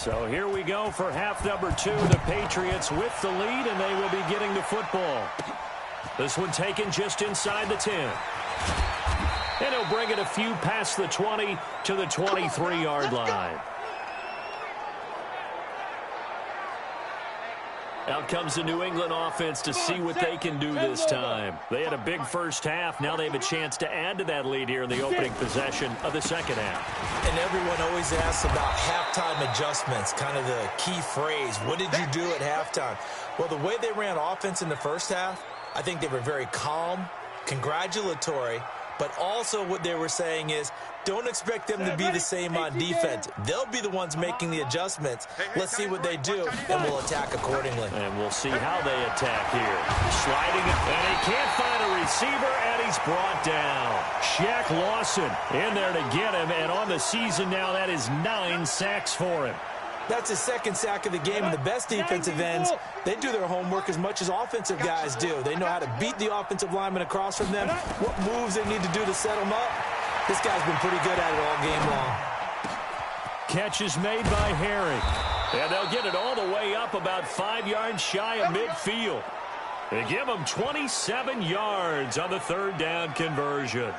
So here we go for half number 2. The Patriots with the lead, and they will be getting the football. This one taken just inside the 10. And he'll bring it a few past the 20 to the 23-yard line. Out comes the New England offense to see what they can do this time. They had a big first half. Now they have a chance to add to that lead here in the opening possession of the second half. And everyone always asks about halftime adjustments, kind of the key phrase. What did you do at halftime? Well, the way they ran offense in the first half, I think they were very calm, congratulatory, but also what they were saying is, don't expect them to be the same on defense. They'll be the ones making the adjustments. Let's see what they do, and we'll attack accordingly. And we'll see how they attack here. Sliding, and he can't find a receiver, and he's brought down. Shaq Lawson in there to get him, and on the season now, that is 9 sacks for him. That's his second sack of the game, and the best defensive ends, they do their homework as much as offensive guys do. They know how to beat the offensive lineman across from them, what moves they need to do to set them up. This guy's been pretty good at it all game long. Catch is made by Harry. And they'll get it all the way up about 5 yards shy of midfield. They give him 27 yards on the third down conversion.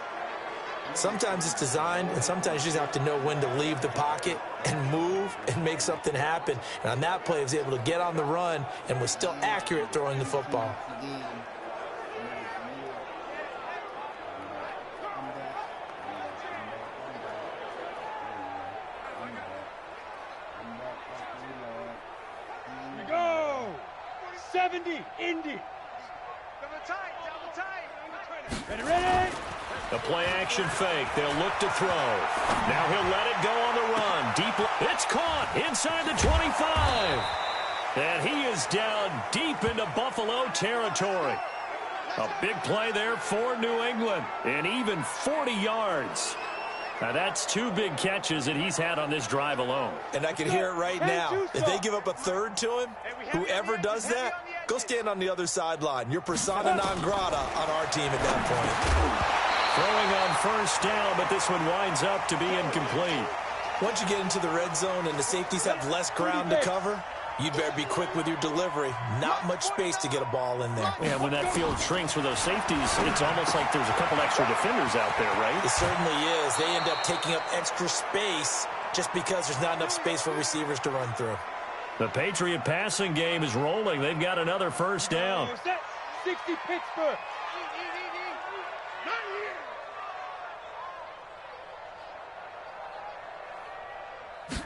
Sometimes it's designed, and sometimes you just have to know when to leave the pocket and move and make something happen. And on that play, he was able to get on the run and was still accurate throwing the football. Here we go! 70, Indy. Double tight. Ready? The play-action fake. They'll look to throw. Now he'll let it go on the run. Deep. It's caught inside the 25. And he is down deep into Buffalo territory. A big play there for New England. And even 40 yards. Now that's 2 big catches that he's had on this drive alone. And I can hear it right now. If they give up a third to him, whoever does that, go stand on the other sideline. You're persona non grata on our team at that point. Throwing on first down, but this one winds up to be incomplete. Once you get into the red zone and the safeties have less ground to cover, you'd better be quick with your delivery. Not much space to get a ball in there. Yeah, when that field shrinks with those safeties, it's almost like there's a couple extra defenders out there, right? It certainly is. They end up taking up extra space just because there's not enough space for receivers to run through. The Patriot passing game is rolling. They've got another first down. 60 Pittsburgh.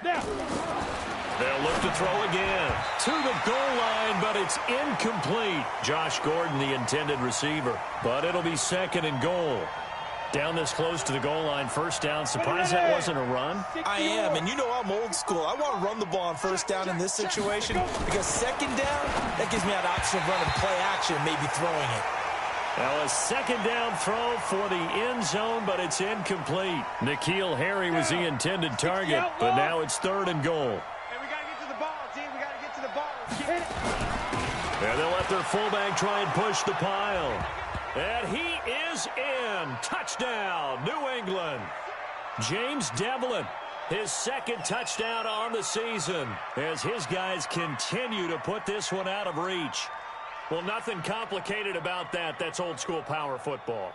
Now. They'll look to throw again. To the goal line, but it's incomplete. Josh Gordon, the intended receiver. But it'll be second and goal. Down this close to the goal line, first down. Surprised that wasn't a run? I am, and you know I'm old school. I want to run the ball on first down in this situation because second down, that gives me an option of running play action, maybe throwing it. Now a second down throw for the end zone, but it's incomplete. N'Keal Harry was the intended target, but now it's third and goal. Hey, we got to get to the ball, team. We got to get to the ball. And they'll let their fullback try and push the pile. And he is in. Touchdown, New England. James Devlin, his second touchdown on the season as his guys continue to put this one out of reach. Well, nothing complicated about that. That's old-school power football.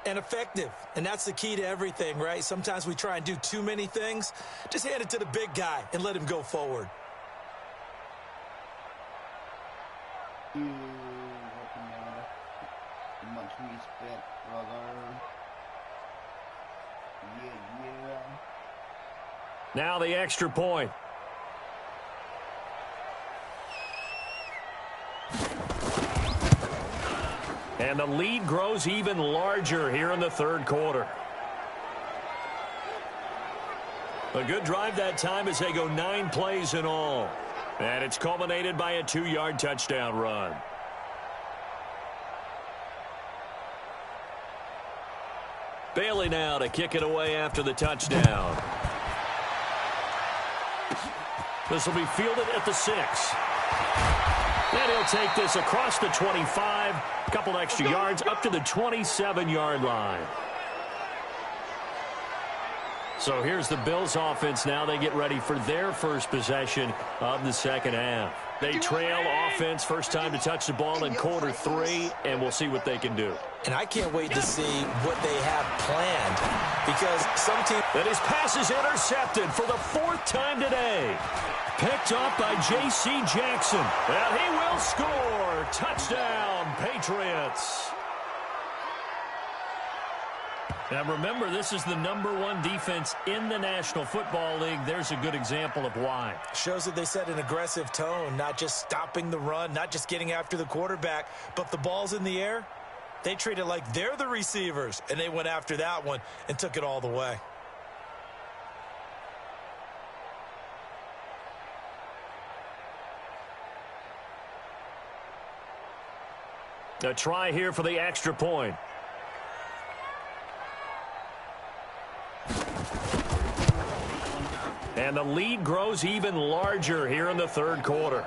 And effective. And that's the key to everything, right? Sometimes we try and do too many things. Just hand it to the big guy and let him go forward. Much respect, brother. Yeah. Now the extra point. And the lead grows even larger here in the third quarter. A good drive that time as they go 9 plays in all. And it's culminated by a 2-yard touchdown run. Bailey now to kick it away after the touchdown. This will be fielded at the 6. And he'll take this across the 25, a couple extra yards up to the 27-yard line. So here's the Bills offense now. They get ready for their first possession of the second half. They trail offense first time to touch the ball in quarter 3, and we'll see what they can do. And I can't wait to see what they have planned because some team... And his pass is intercepted for the 4th time today. Picked up by J.C. Jackson. And he will score. Touchdown, Patriots. Now remember, this is the #1 defense in the National Football League. There's a good example of why. Shows that they set an aggressive tone, not just stopping the run, not just getting after the quarterback, but the ball's in the air. They treat it like they're the receivers, and they went after that one and took it all the way. A try here for the extra point. And the lead grows even larger here in the 3rd quarter.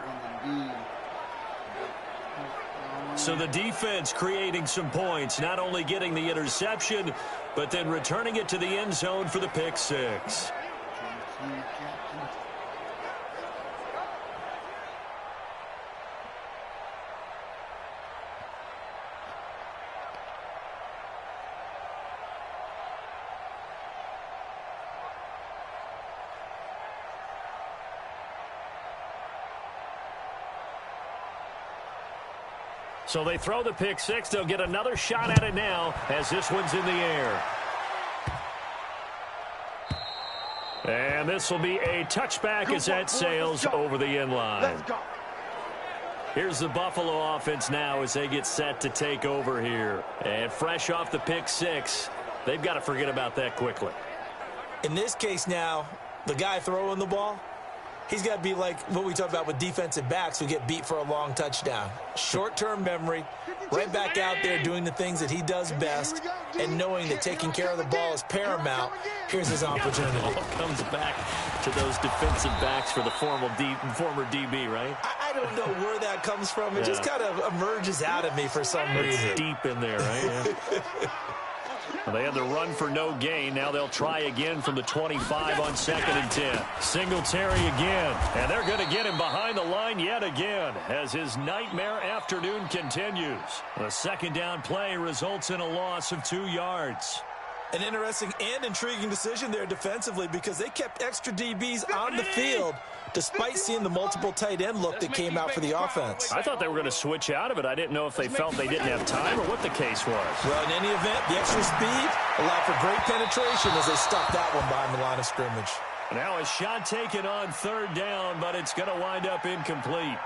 So the defense creating some points, not only getting the interception, but then returning it to the end zone for the pick 6. So they throw the pick 6. They'll get another shot at it now as this one's in the air. And this will be a touchback as that sails over the end line. Here's the Buffalo offense now as they get set to take over here. And fresh off the pick 6, they've got to forget about that quickly. In this case now, the guy throwing the ball, he's got to be like what we talk about with defensive backs who get beat for a long touchdown. Short-term memory, right back out there doing the things that he does best, and knowing that taking care of the ball is paramount. Here's his opportunity. It all comes back to those defensive backs for the former DB, right? I don't know where that comes from. It just kind of emerges out of me for some reason. It's deep in there, right? Yeah. Well, they had the run for no gain. Now they'll try again from the 25 on 2nd and 10. Singletary again. And they're going to get him behind the line yet again as his nightmare afternoon continues. The second down play results in a loss of 2 yards. An interesting and intriguing decision there defensively because they kept extra DBs on the field despite seeing the multiple tight end look that came out for the offense. I thought they were going to switch out of it. I didn't know if they felt they didn't have time or what the case was. Well, in any event, the extra speed allowed for great penetration as they stuck that one behind the line of scrimmage. Now a shot taken on 3rd down, but it's going to wind up incomplete.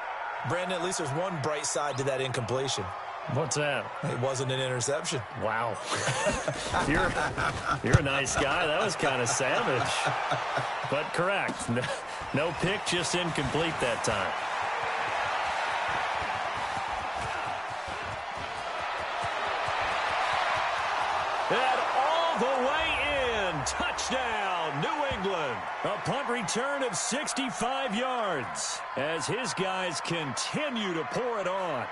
Brandon, at least there's one bright side to that incompletion. What's that? It wasn't an interception. Wow. You're a nice guy. That was kind of savage. But correct. No pick, just incomplete that time. And all the way in. Touchdown, New England. A punt return of 65 yards as his guys continue to pour it on.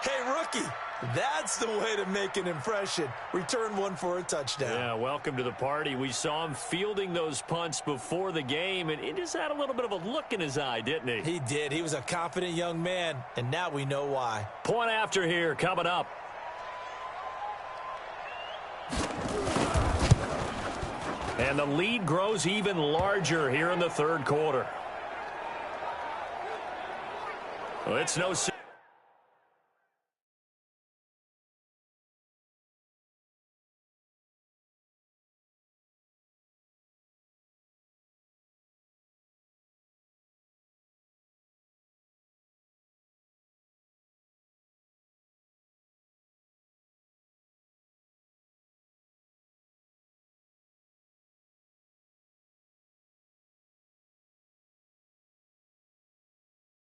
Hey, rookie, that's the way to make an impression. Return one for a touchdown. Yeah, welcome to the party. We saw him fielding those punts before the game, and he just had a little bit of a look in his eye, didn't he? He did. He was a confident young man, and now we know why. Point after here coming up. And the lead grows even larger here in the 3rd quarter. Well, it's no...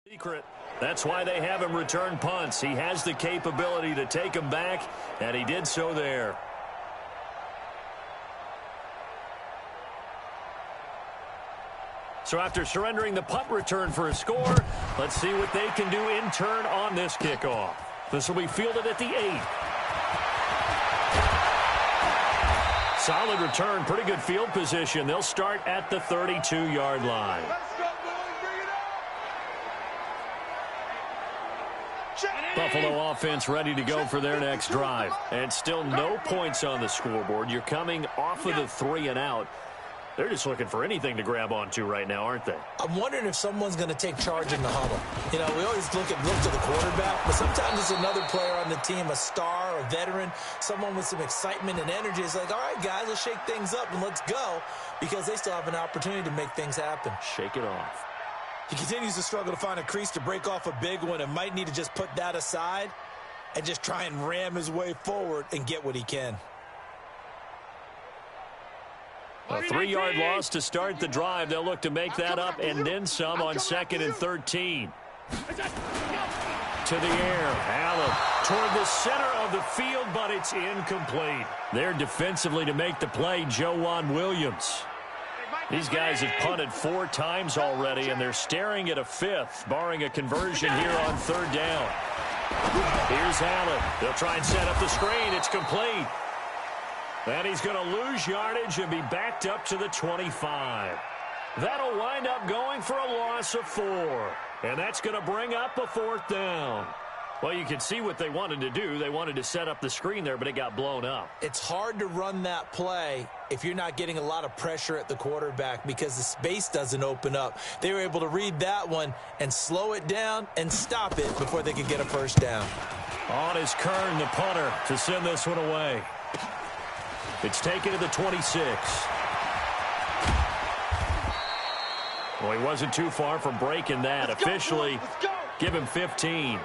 secret. That's why they have him return punts. He has the capability to take them back, and he did so there. So after surrendering the punt return for a score, let's see what they can do in turn on this kickoff. This will be fielded at the 8. Solid return, pretty good field position. They'll start at the 32-yard line. Buffalo offense ready to go for their next drive. And still no points on the scoreboard. You're coming off of the 3 and out. They're just looking for anything to grab onto right now, aren't they? I'm wondering if someone's going to take charge in the huddle. You know, we always look to the quarterback, but sometimes it's another player on the team, a star, a veteran, someone with some excitement and energy. It's like, all right, guys, let's shake things up and let's go, because they still have an opportunity to make things happen. Shake it off. He continues to struggle to find a crease to break off a big one and might need to just put that aside and just try and ram his way forward and get what he can. A 3-yard loss to start the drive. They'll look to make that up and then some on 2nd and 13. To the air. Allen toward the center of the field, but it's incomplete. There defensively to make the play, Joejuan Williams. These guys have punted 4 times already, and they're staring at a 5th, barring a conversion here on 3rd down. Here's Allen. They'll try and set up the screen. It's complete. And he's going to lose yardage and be backed up to the 25. That'll wind up going for a loss of 4. And that's going to bring up a 4th down. Well, you can see what they wanted to do. They wanted to set up the screen there, but it got blown up. It's hard to run that play if you're not getting a lot of pressure at the quarterback because the space doesn't open up. They were able to read that one and slow it down and stop it before they could get a 1st down. On is Kern, the punter, to send this one away. It's taken to the 26. Well, he wasn't too far from breaking that. Officially, give him 15.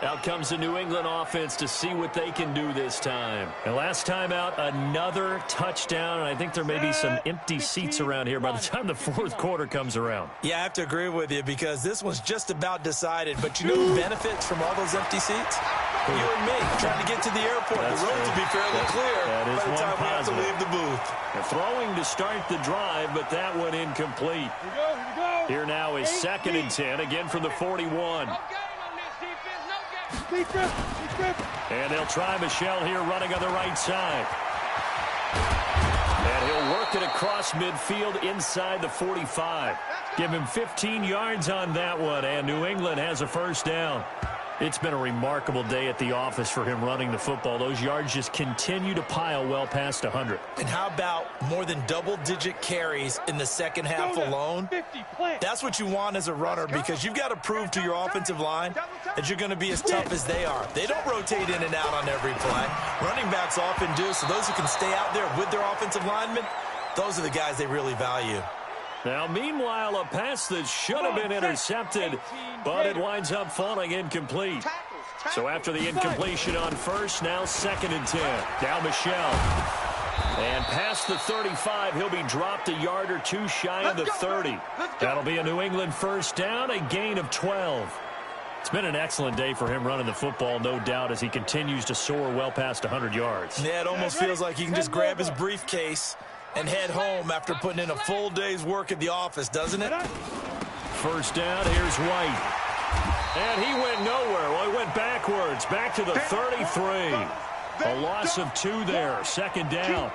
Out comes the New England offense to see what they can do this time. And last time out, another touchdown. And I think there may be some empty seats around here by the time the 4th quarter comes around. Yeah, I have to agree with you because this one's just about decided. But you know who benefits from all those empty seats? You and me, trying to get to the airport. The roads will be fairly clear by the time we have to leave the booth. They're throwing to start the drive, but that one incomplete. Here now is 2nd and 10, again from the 41. And they'll try Michelle here running on the right side. And he'll work it across midfield inside the 45. Give him 15 yards on that one, and New England has a 1st down. It's been a remarkable day at the office for him running the football. Those yards just continue to pile well past 100. And how about more than double-digit carries in the 2nd half alone? That's what you want as a runner because you've got to prove to your offensive line that you're going to be as tough as they are. They don't rotate in and out on every play. Running backs often do, so those who can stay out there with their offensive linemen, those are the guys they really value. Now, meanwhile, a pass that should have been intercepted, but it winds up falling incomplete. So after the incompletion on 1st, now 2nd and 10. Now Michelle. And past the 35, he'll be dropped a yard or 2 shy of the 30. That'll be a New England 1st down, a gain of 12. It's been an excellent day for him running the football, no doubt, as he continues to soar well past 100 yards. Yeah, it almost feels like he can just grab his briefcase and head home after putting in a full day's work at the office, doesn't it? 1st down, here's White. And he went nowhere. Well, he went backwards, back to the 33. A loss of 2 there, 2nd down.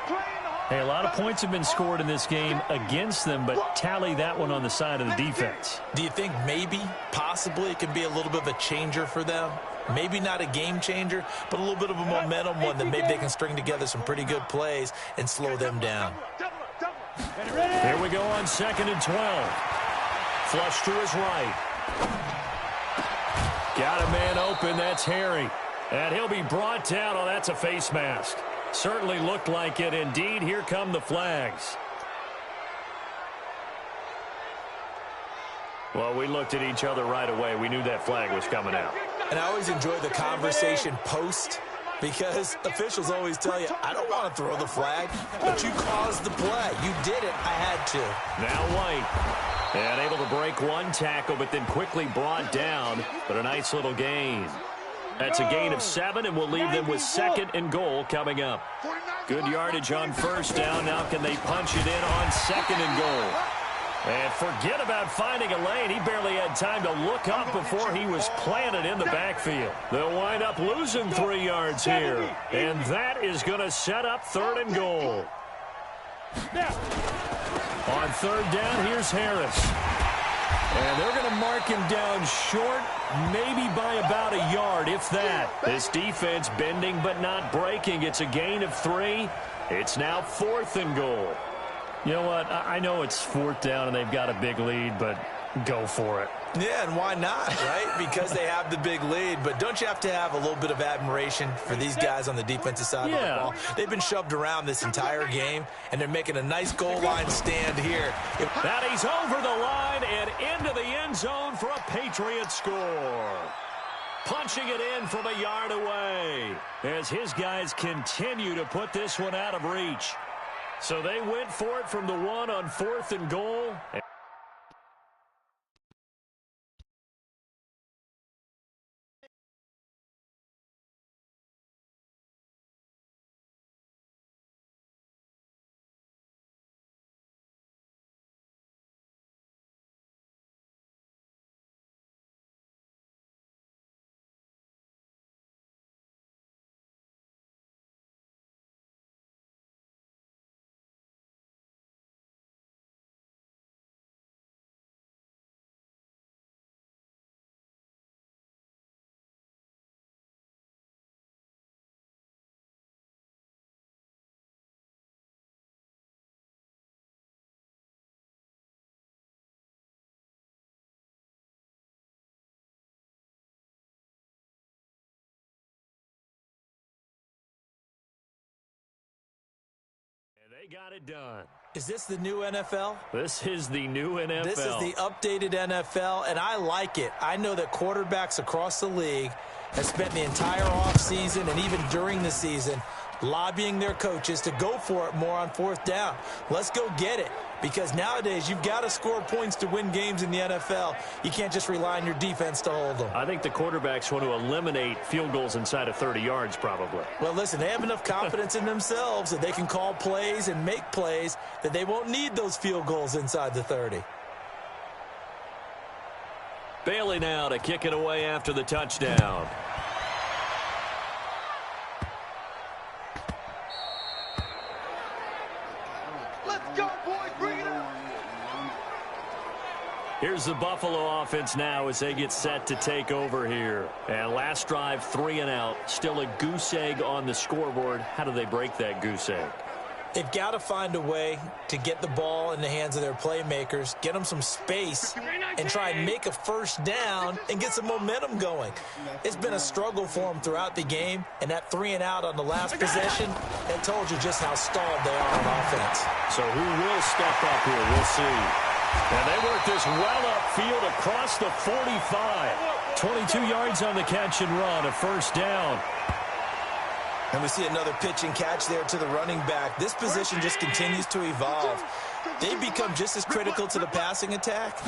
Hey, a lot of points have been scored in this game against them, but tally that one on the side of the defense. Do you think maybe, possibly, it can be a little bit of a changer for them? Maybe not a game changer, but a little bit of a momentum one that maybe they can string together some pretty good plays and slow them down. Here we go on 2nd and 12. Flush to his right. Got a man open. That's Harry. And he'll be brought down. Oh, that's a face mask. Certainly looked like it. Indeed, here come the flags. Well, we looked at each other right away. We knew that flag was coming out. And I always enjoy the conversation post because officials always tell you, I don't want to throw the flag, but you caused the play. You did it. I had to. Now White. And able to break one tackle, but then quickly brought down. But a nice little gain. That's a gain of 7, and we'll leave them with 2nd and goal coming up. Good yardage on 1st down. Now can they punch it in on 2nd and goal? And forget about finding a lane. He barely had time to look up before he was planted in the backfield. They'll wind up losing 3 yards here. And that is going to set up 3rd and goal. On 3rd down, here's Harris. And they're going to mark him down short, maybe by about a yard, if that. This defense bending but not breaking. It's a gain of 3. It's now 4th and goal. You know what? I know it's 4th down and they've got a big lead, but go for it. Yeah, and why not, right? Because they have the big lead. But don't you have to have a little bit of admiration for these guys on the defensive side of the ball? They've been shoved around this entire game, and they're making a nice goal line stand here. That he's over the line and into the end zone for a Patriot score. Punching it in from a yard away as his guys continue to put this one out of reach. So they went for it from the 1 on 4th and goal. They got it done. Is this the new NFL? This is the new NFL. This is the updated NFL, and I like it. I know that quarterbacks across the league have spent the entire offseason and even during the season lobbying their coaches to go for it more on 4th down. Let's go get it. Because nowadays, you've got to score points to win games in the NFL. You can't just rely on your defense to hold them. I think the quarterbacks want to eliminate field goals inside of 30 yards, probably. Well, listen, they have enough confidence in themselves that they can call plays and make plays that they won't need those field goals inside the 30. Bailey now to kick it away after the touchdown. Here's the Buffalo offense now as they get set to take over here. And last drive, 3 and out. Still a goose egg on the scoreboard. How do they break that goose egg? They've got to find a way to get the ball in the hands of their playmakers, get them some space, and try and make a 1st down and get some momentum going. It's been a struggle for them throughout the game, and that 3 and out on the last possession, that told you just how stalled they are on offense. So who will step up here? We'll see. And they work this well upfield across the 45. 22 yards on the catch and run, a 1st down. And we see another pitch and catch there to the running back. This position just continues to evolve. They've become just as critical to the passing attack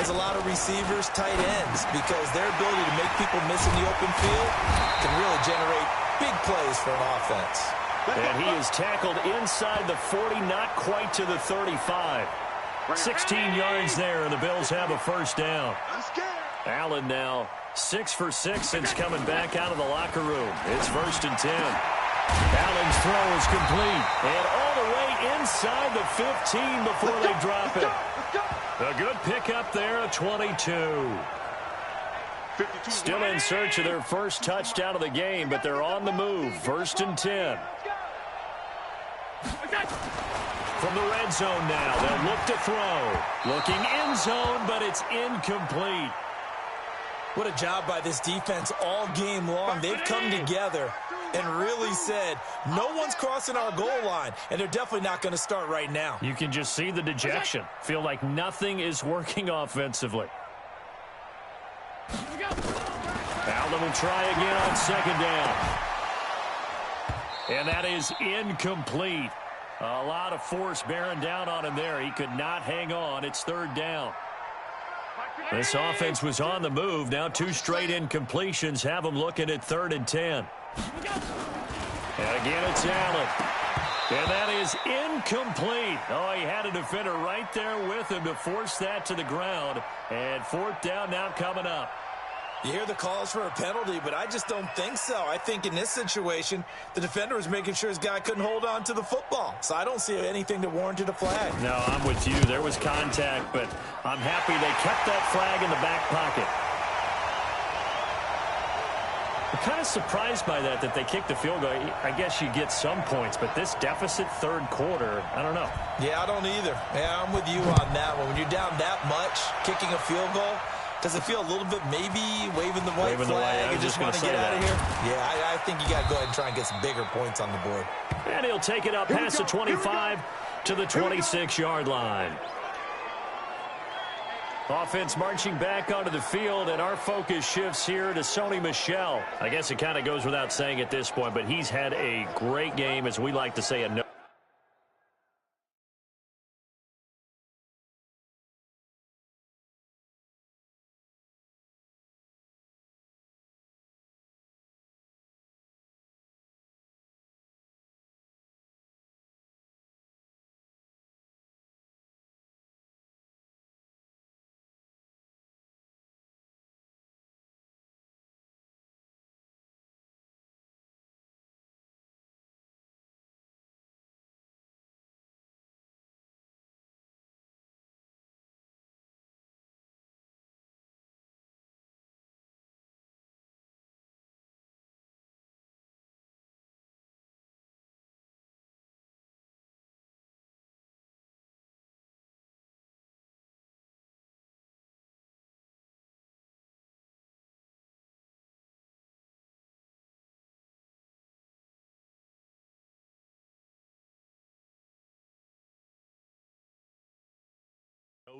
as a lot of receivers, tight ends, because their ability to make people miss in the open field can really generate big plays for an offense. And he is tackled inside the 40, not quite to the 35. 16 yards there, and the Bills have a 1st down. Allen now 6 for 6 since coming back out of the locker room. It's 1st and 10. Allen's throw is complete. And all the way inside the 15 before they drop it. A good pickup there at 22. Still in search of their first touchdown of the game, but they're on the move. 1st and 10. From the red zone now, they'll look to throw. Looking end zone, but it's incomplete. What a job by this defense all game long. They've come together and really said, no one's crossing our goal line, and they're definitely not going to start right now. You can just see the dejection. Feel like nothing is working offensively. Allen will try again on 2nd down. And that is incomplete. A lot of force bearing down on him there. He could not hang on. It's 3rd down. This offense was on the move. Now 2 straight incompletions have them looking at 3rd and 10. And again, it's Allen. And that is incomplete. Oh, he had a defender right there with him to force that to the ground. And fourth down now coming up. You hear the calls for a penalty, but I just don't think so. I think in this situation, the defender was making sure his guy couldn't hold on to the football. So I don't see anything that warranted a flag. No, I'm with you. There was contact, but I'm happy they kept that flag in the back pocket. I'm kind of surprised by that they kicked the field goal. I guess you get some points, but this deficit third quarter, I don't know. Yeah, I don't either. Yeah, I'm with you on that one. When you're down that much, kicking a field goal, does it feel a little bit maybe waving the white flag and just want to get out of here? Yeah, I think you got to go ahead and try and get some bigger points on the board. And he'll take it up past the 25 to the 26-yard line. Offense marching back onto the field, and our focus shifts here to Sony Michel. I guess it kind of goes without saying at this point, but he's had a great game, as we like to say, a no.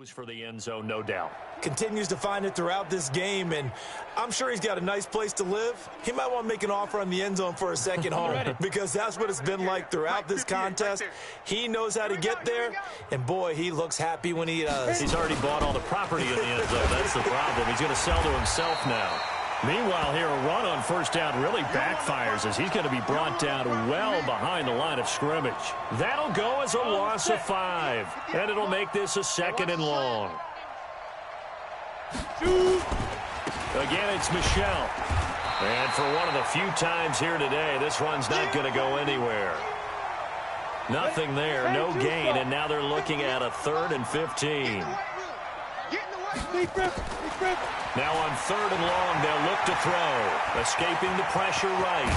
For the end zone, no doubt. Continues to find it throughout this game, and I'm sure he's got a nice place to live. He might want to make an offer on the end zone for a second home because that's what it's been like throughout this contest. He knows how to get there, and boy, he looks happy when he does. He's already bought all the property in the end zone. That's the problem. He's going to sell to himself now. Meanwhile, here, a run on first down really backfires as he's going to be brought down well behind the line of scrimmage. That'll go as a loss of 5, and it'll make this a second and long. Again, it's Michel. And for one of the few times here today, this run's not going to go anywhere. Nothing there, no gain, and now they're looking at a 3rd and 15. Now on 3rd and long, they'll look to throw. Escaping the pressure right.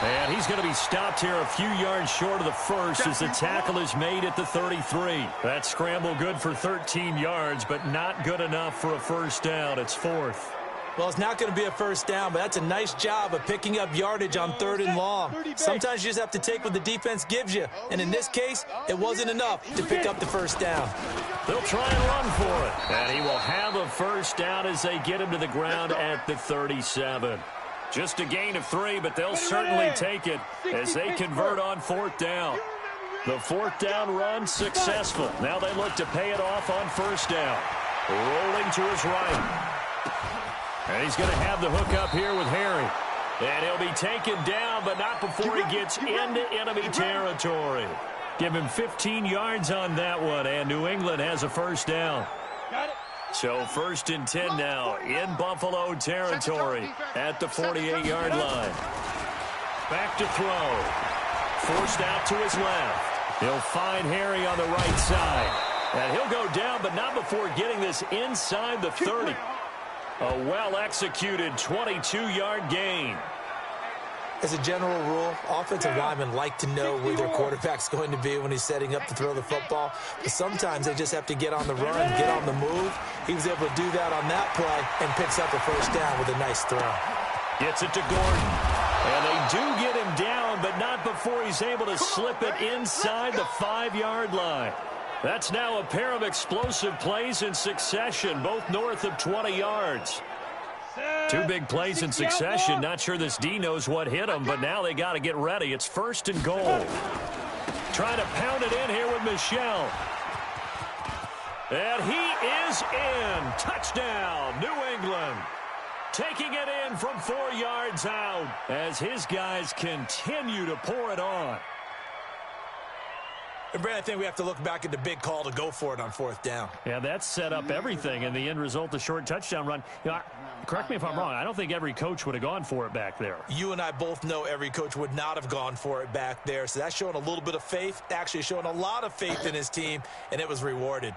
And he's going to be stopped here a few yards short of the first as the tackle is made at the 33. That scramble good for 13 yards, but not good enough for a first down. It's 4th. Well, it's not going to be a first down, but that's a nice job of picking up yardage on 3rd and long. Sometimes you just have to take what the defense gives you, and in this case, it wasn't enough to pick up the first down. They'll try and run for it, and he will have a first down as they get him to the ground at the 37. Just a gain of 3, but they'll certainly take it as they convert on 4th down. The 4th down run successful. Now they look to pay it off on first down. Rolling to his right. And he's going to have the hook up here with Harry. And he'll be taken down, but not before he gets into enemy territory. Give him 15 yards on that one, and New England has a first down. So 1st and 10 now in Buffalo territory at the 48-yard line. Back to throw. Forced out to his left. He'll find Harry on the right side. And he'll go down, but not before getting this inside the 30. A well-executed 22-yard gain. As a general rule, offensive linemen like to know where their quarterback's going to be when he's setting up to throw the football. But sometimes they just have to get on the run, get on the move. He was able to do that on that play and picks up a first down with a nice throw. Gets it to Gordon. And they do get him down, but not before he's able to slip it inside the 5-yard line. That's now a pair of explosive plays in succession, both north of 20 yards. 2 big plays in succession. Not sure this D knows what hit him, but now they got to get ready. It's 1st and goal. Trying to pound it in here with Michel. And he is in. Touchdown, New England. Taking it in from 4 yards out as his guys continue to pour it on. And, Brad, I think we have to look back at the big call to go for it on 4th down. Yeah, that set up everything, and the end result, the short touchdown run. You know, correct me if I'm wrong. I don't think every coach would have gone for it back there. You and I both know every coach would not have gone for it back there. So that's showing a little bit of faith, actually showing a lot of faith in his team, and it was rewarded.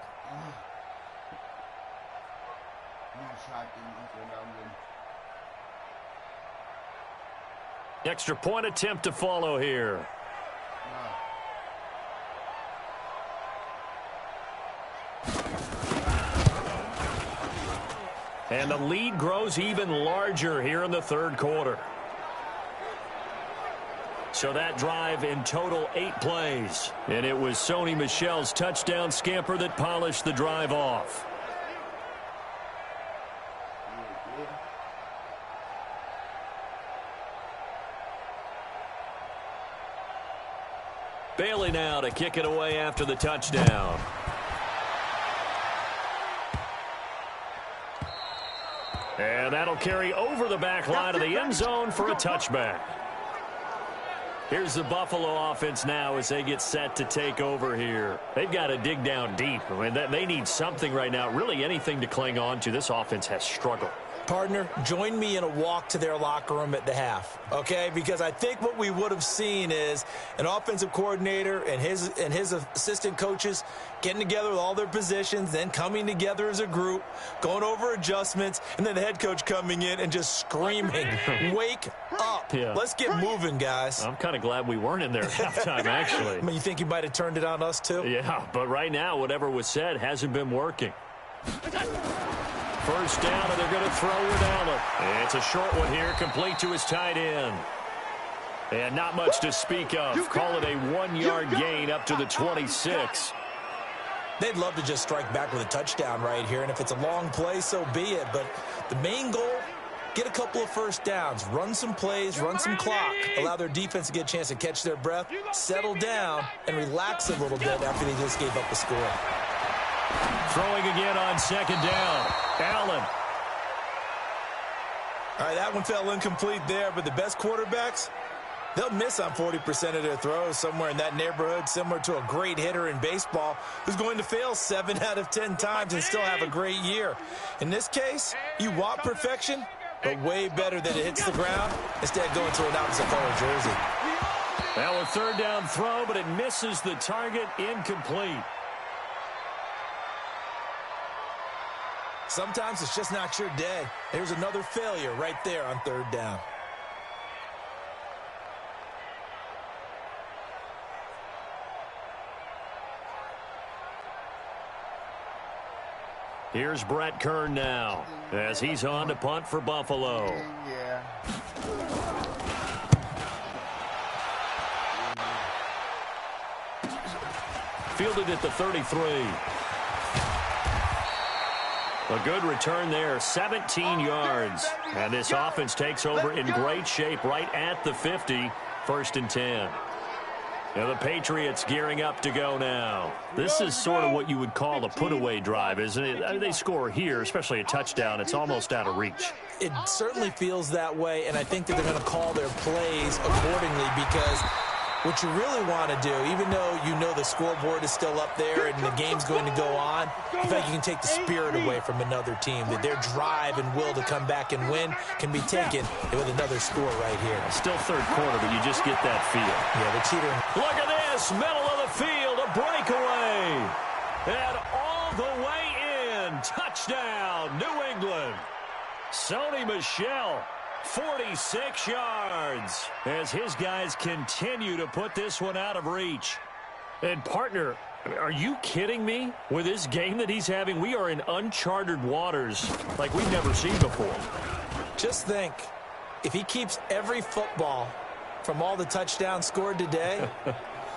Extra point attempt to follow here. And the lead grows even larger here in the 3rd quarter. So that drive in total 8 plays. And it was Sony Michel's touchdown scamper that polished the drive off. Bailey now to kick it away after the touchdown. And that'll carry over the back line of the end zone for a touchback. Here's the Buffalo offense now as they get set to take over here. They've got to dig down deep. I mean, they need something right now, really anything to cling on to. This offense has struggled. Partner, join me in a walk to their locker room at the half, okay? Because I think what we would have seen is an offensive coordinator and his assistant coaches getting together with all their positions, then coming together as a group, going over adjustments, and then the head coach coming in and just screaming, wake up. Yeah. Let's get moving, guys. I'm kind of glad we weren't in there at halftime, actually. I mean, you think he might have turned it on us, too? Yeah, but right now, whatever was said hasn't been working. First down, and they're going to throw with Allen. It's a short one here, complete to his tight end. And not much to speak of. Call it a 1-yard gain up to the 26. They'd love to just strike back with a touchdown right here, and if it's a long play, so be it. But the main goal, get a couple of first downs, run some plays, run some clock, allow their defense to get a chance to catch their breath, settle down, and relax a little bit after they just gave up the score. Throwing again on 2nd down. Allen. All right, that one fell incomplete there, but the best quarterbacks, they'll miss on 40% of their throws, somewhere in that neighborhood, similar to a great hitter in baseball who's going to fail 7 out of 10 times and still have a great year. In this case, you want perfection, but way better than it hits the ground, instead going to an opposite color jersey. Well, a 3rd down throw, but it misses the target, incomplete. Sometimes it's just not your day. There's another failure right there on 3rd down. Here's Brett Kern now as he's on to punt for Buffalo. Yeah. Fielded at the 33. A good return there, 17 yards. And this offense takes over in great shape right at the 50, 1st and 10. Now the Patriots gearing up to go now. This is sort of what you would call a put-away drive, isn't it? I mean, they score here, especially a touchdown. It's almost out of reach. It certainly feels that way, and I think that they're going to call their plays accordingly because what you really want to do, even though you know the scoreboard is still up there and the game's going to go on, in fact, you can take the spirit away from another team, that their drive and will to come back and win can be taken with another score right here. Still 3rd quarter, but you just get that feel. Yeah, the cheater. Look at this, middle of the field, a breakaway. And all the way in, touchdown, New England. Sony Michel. 46 yards as his guys continue to put this one out of reach. And, partner, are you kidding me? With this game that he's having, we are in uncharted waters like we've never seen before. Just think, if he keeps every football from all the touchdowns scored today,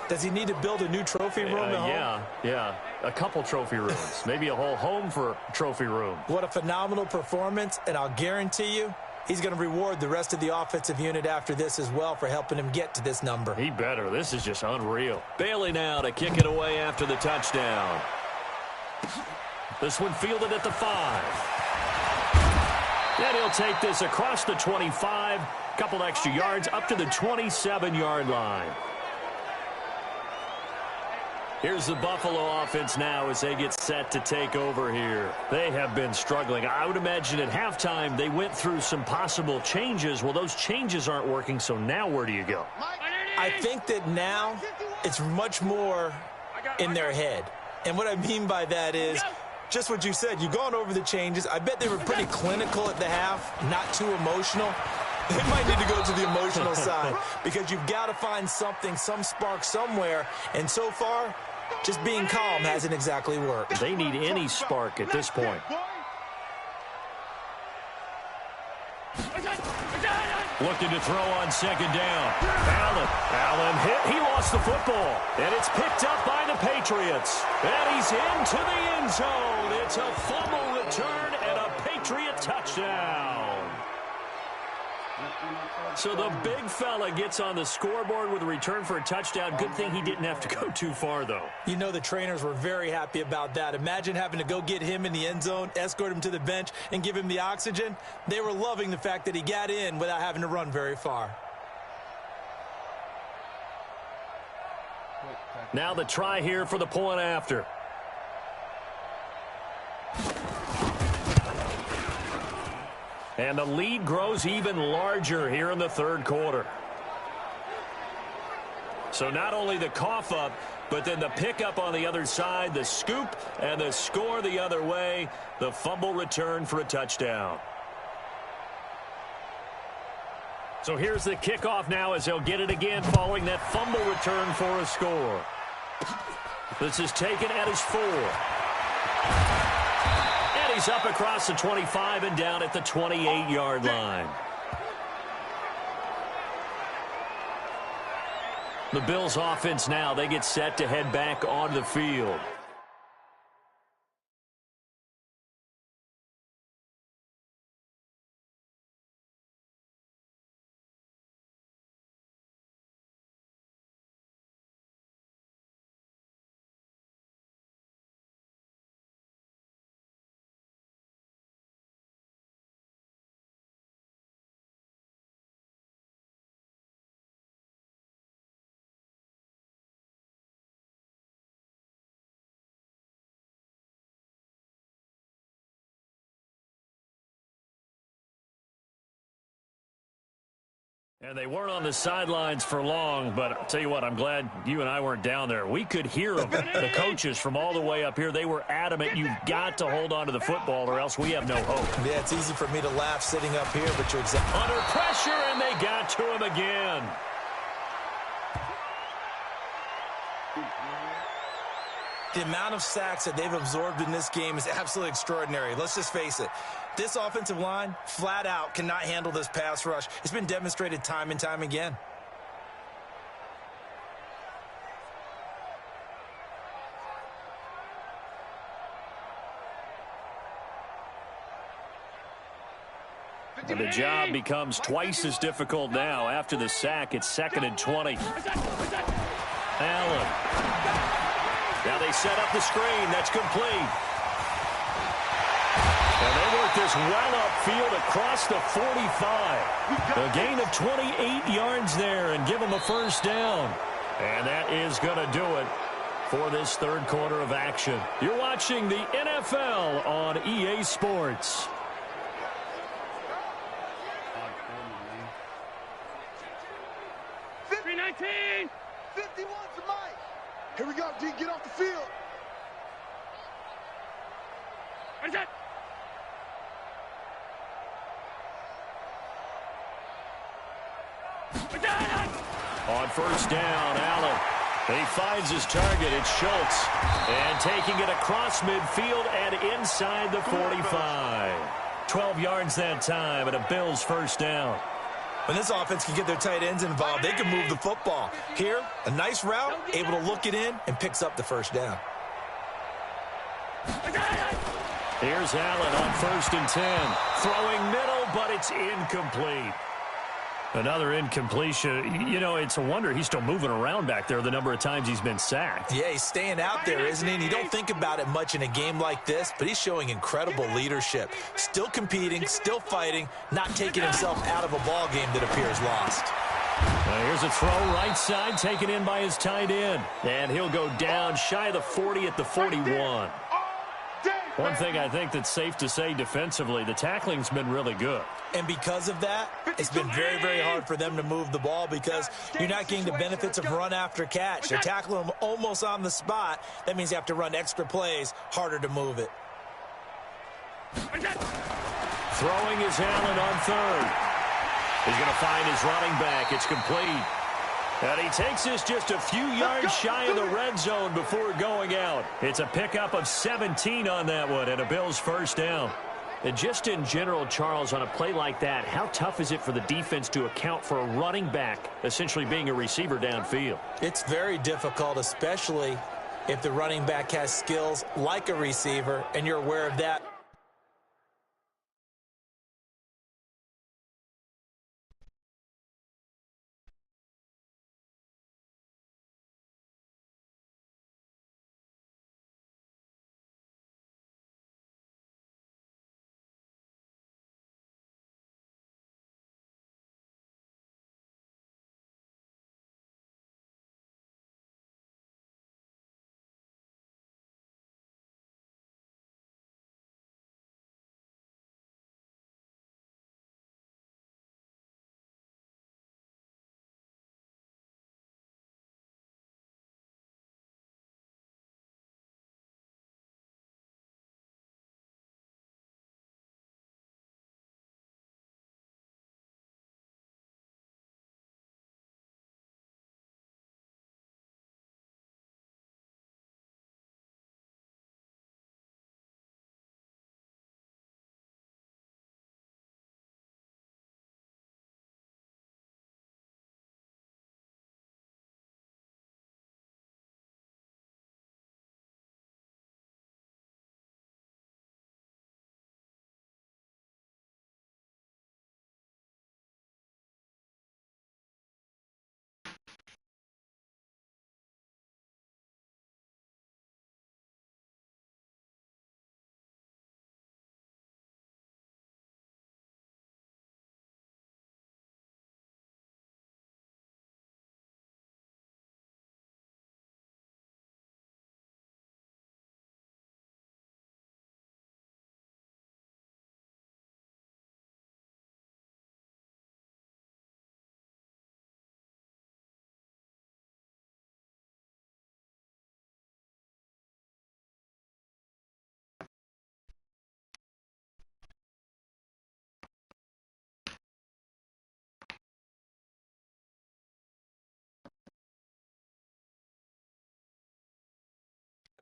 does he need to build a new trophy room at home? Yeah. A couple trophy rooms. Maybe a whole home for trophy room. What a phenomenal performance, and I'll guarantee you, he's going to reward the rest of the offensive unit after this as well for helping him get to this number. He better. This is just unreal. Bailey now to kick it away after the touchdown. This one fielded at the 5. Then he'll take this across the 25. Couple extra yards up to the 27-yard line. Here's the Buffalo offense now as they get set to take over here. They have been struggling. I would imagine at halftime they went through some possible changes. Well, those changes aren't working, so now where do you go? I think that now it's much more in their head. And what I mean by that is just what you said. You've gone over the changes. I bet they were pretty clinical at the half, not too emotional. They might need to go to the emotional side because you've got to find something, some spark somewhere. And so far, just being calm hasn't exactly worked. They need any spark at this point. Looking to throw on second down. Allen hit. He lost the football. And it's picked up by the Patriots. And he's into the end zone. It's a fumble return and a Patriot touchdown. So the big fella gets on the scoreboard with a return for a touchdown. Good thing he didn't have to go too far, though. You know the trainers were very happy about that. Imagine having to go get him in the end zone, escort him to the bench, and give him the oxygen. They were loving the fact that he got in without having to run very far. Now the try here for the point after. And the lead grows even larger here in the third quarter. So not only the cough up, but then the pickup on the other side, the scoop, and the score the other way, the fumble return for a touchdown. So here's the kickoff now as they'll get it again following that fumble return for a score. This is taken at his 4. He's up across the 25 and down at the 28-yard line. The Bills offense now, they get set to head back onto the field. And they weren't on the sidelines for long, but I'll tell you what, I'm glad you and I weren't down there. We could hear them, the coaches from all the way up here. They were adamant, you've got to hold on to the football or else we have no hope. Yeah, it's easy for me to laugh sitting up here, but you're exactly under pressure, and they got to him again. The amount of sacks that they've absorbed in this game is absolutely extraordinary. Let's just face it. This offensive line, flat out, cannot handle this pass rush. It's been demonstrated time and time again. And the job becomes twice as difficult now. After the sack, it's 2nd and 20. Allen. Now they set up the screen. That's complete. And they work this well upfield across the 45. A gain of 28 yards there and give them a first down. And that is going to do it for this third quarter of action. You're watching the NFL on EA Sports. $319. 51 to Mike. Here we go, D. Get off the field. What is that? On first down, Allen. He finds his target. It's Schultz. And taking it across midfield and inside the 45. 12 yards that time and a Bills first down. When this offense can get their tight ends involved, they can move the football. Here, a nice route, able to look it in, and picks up the first down. Here's Allen on 1st and 10. Throwing middle, but it's incomplete. Another incompletion. You know, it's a wonder he's still moving around back there the number of times he's been sacked. Yeah, he's staying out there, isn't he? And you don't think about it much in a game like this, but he's showing incredible leadership. Still competing, still fighting, not taking himself out of a ball game that appears lost. Here's a throw right side taken in by his tight end. And he'll go down shy of the 40 at the 41. One thing I think that's safe to say defensively, the tackling's been really good. And because of that, it's been very, very hard for them to move the ball because you're not getting the benefits of run after catch. They're tackling them almost on the spot. That means you have to run extra plays, harder to move it. Throwing is Allen on third. He's going to find his running back. It's complete. And he takes this just a few yards shy of the red zone before going out. It's a pickup of 17 on that one and a Bills first down. And just in general, Charles, on a play like that, how tough is it for the defense to account for a running back essentially being a receiver downfield? It's very difficult, especially if the running back has skills like a receiver and you're aware of that.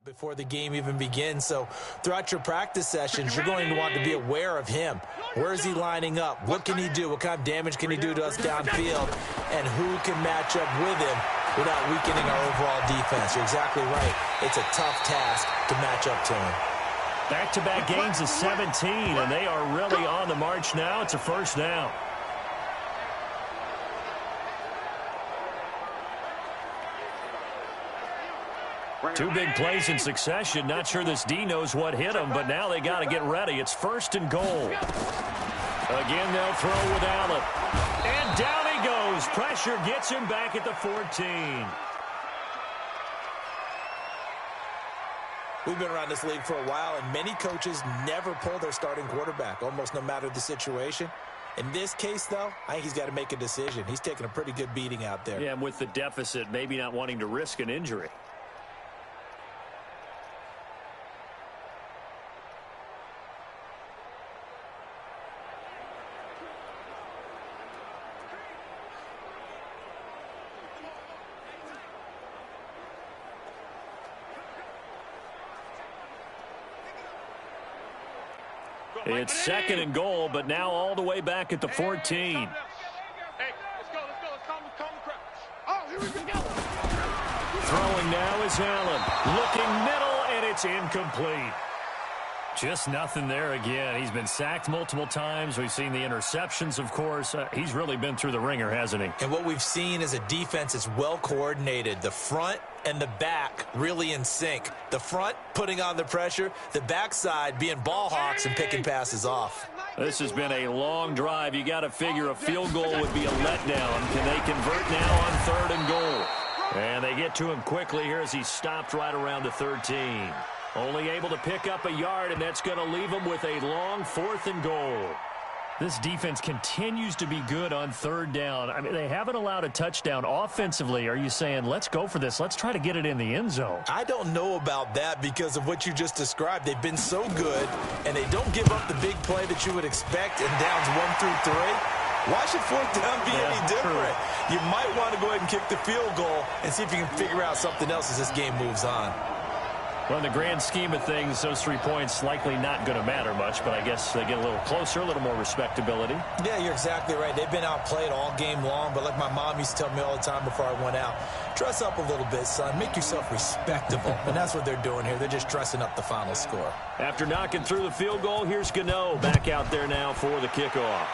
Before the game even begins. So throughout your practice sessions, you're going to want to be aware of him. Where is he lining up? What can he do? What kind of damage can he do to us downfield? And who can match up with him without weakening our overall defense? You're exactly right. It's a tough task to match up to him. Back-to-back gains of 17, and they are really on the march now. It's a first down. Two big plays in succession. Not sure this D knows what hit him, but now they got to get ready. It's first and goal. Again, they'll throw with Allen. And down he goes. Pressure gets him back at the 14. We've been around this league for a while, and many coaches never pull their starting quarterback, almost no matter the situation. In this case, though, I think he's got to make a decision. He's taking a pretty good beating out there. Yeah, and with the deficit, maybe not wanting to risk an injury. It's second and goal, but now all the way back at the 14. Hey, let's go. Let's calm the crowd. Oh, here we go. Throwing now is Allen. Looking middle, and it's incomplete. Just nothing there again. He's been sacked multiple times. We've seen the interceptions, of course. He's really been through the ringer, hasn't he? And what we've seen is a defense that's well coordinated. The front and the back really in sync. The front putting on the pressure, the backside being ball hawks and picking passes off. This has been a long drive. You got to figure a field goal would be a letdown. Can they convert now on 3rd and goal? And they get to him quickly here as he stopped right around the 13. Only able to pick up a yard, and that's going to leave him with a long 4th and goal. This defense continues to be good on 3rd down. I mean, they haven't allowed a touchdown offensively. Are you saying, let's go for this? Let's try to get it in the end zone. I don't know about that because of what you just described. They've been so good, and they don't give up the big play that you would expect in downs 1 through 3. Why should 4th down be any different? True. You might want to go ahead and kick the field goal and see if you can figure out something else as this game moves on. Well, in the grand scheme of things, those 3 points likely not going to matter much, but I guess they get a little closer, a little more respectability. Yeah, you're exactly right. They've been outplayed all game long, but like my mom used to tell me all the time before I went out, dress up a little bit, son. Make yourself respectable. And that's what they're doing here. They're just dressing up the final score. After knocking through the field goal, here's Gano back out there now for the kickoff.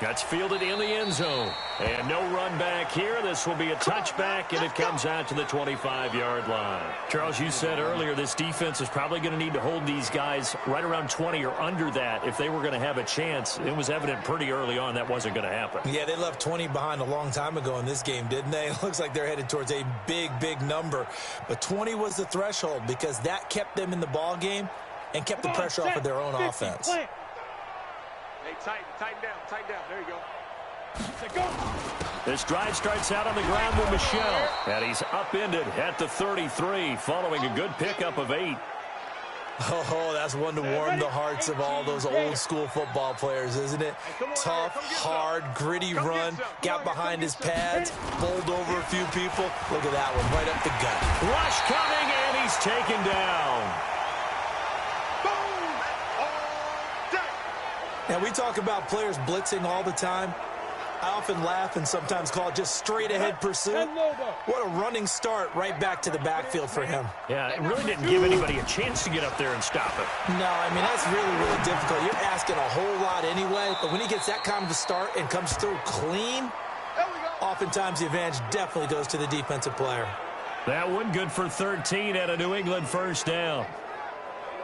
That's fielded in the end zone. And no run back here. This will be a touchback, and it comes out to the 25-yard line. Charles, you said earlier this defense is probably going to need to hold these guys right around 20 or under that if they were going to have a chance. It was evident pretty early on that wasn't going to happen. Yeah, they left 20 behind a long time ago in this game, didn't they? It looks like they're headed towards a big, big number. But 20 was the threshold because that kept them in the ball game and kept the pressure off of their own offense. Hey, tighten down. There you go. This drive starts out on the ground with Michel. And he's upended at the 33 following a good pickup of 8. Oh, that's one to warm the hearts of all those old school football players, isn't it? Tough, hard, gritty run. Got behind his pads, bowled over a few people. Look at that one, right up the gut. Rush coming, and he's taken down. Now, we talk about players blitzing all the time. I often laugh and sometimes call it just straight-ahead pursuit. What a running start right back to the backfield for him. Yeah, it really didn't give anybody a chance to get up there and stop it. No, I mean, that's really, really difficult. You're asking a whole lot anyway, but when he gets that kind of a start and comes through clean, oftentimes the advantage definitely goes to the defensive player. That one good for 13 at a New England 1st down.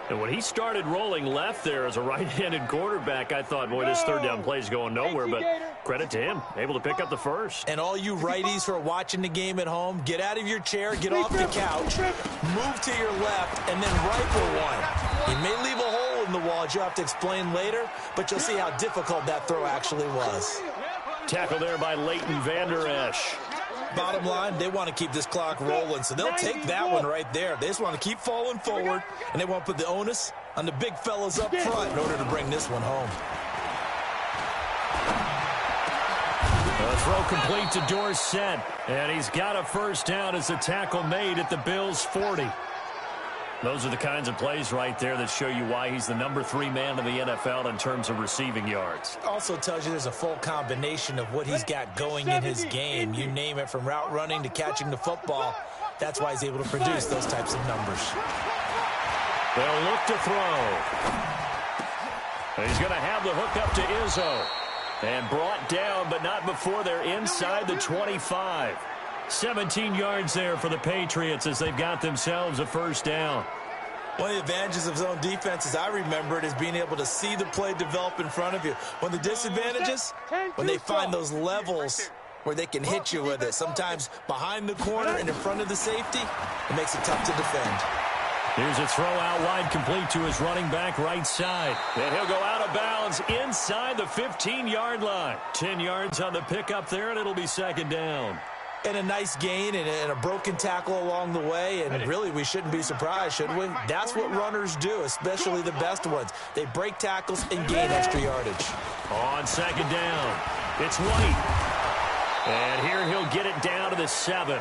And when he started rolling left there as a right-handed quarterback, I thought, boy, this 3rd down play is going nowhere. But credit to him, able to pick up the first. And all you righties who are watching the game at home, get out of your chair, get off the couch, move to your left, and then rifle one. You may leave a hole in the wall, as you'll have to explain later, but you'll see how difficult that throw actually was. Tackle there by Leighton Vander Esch. Bottom line, they want to keep this clock rolling, so they'll take that one right there. They just want to keep falling forward, and they want to put the onus on the big fellas up front in order to bring this one home. A throw complete to Dorsett, and he's got a 1st down as the tackle made at the Bills' 40. Those are the kinds of plays right there that show you why he's the number 3 man in the NFL in terms of receiving yards. Also tells you there's a full combination of what he's got going in his game. You name it, from route running to catching the football. That's why he's able to produce those types of numbers. They'll look to throw. He's going to have the hook up to Izzo. And brought down, but not before they're inside the 25. 17 yards there for the Patriots as they've got themselves a 1st down. One of the advantages of zone defense, as I remember it, is being able to see the play develop in front of you. One of the disadvantages, when they find those levels where they can hit you with it, sometimes behind the corner and in front of the safety, it makes it tough to defend. Here's a throw out wide, complete to his running back right side. And he'll go out of bounds inside the 15-yard line. 10 yards on the pickup there, and it'll be 2nd down. And a nice gain and a broken tackle along the way, and really we shouldn't be surprised, should we? That's what runners do, especially the best ones. They break tackles and gain extra yardage. On 2nd down, it's White. And here he'll get it down to the 7.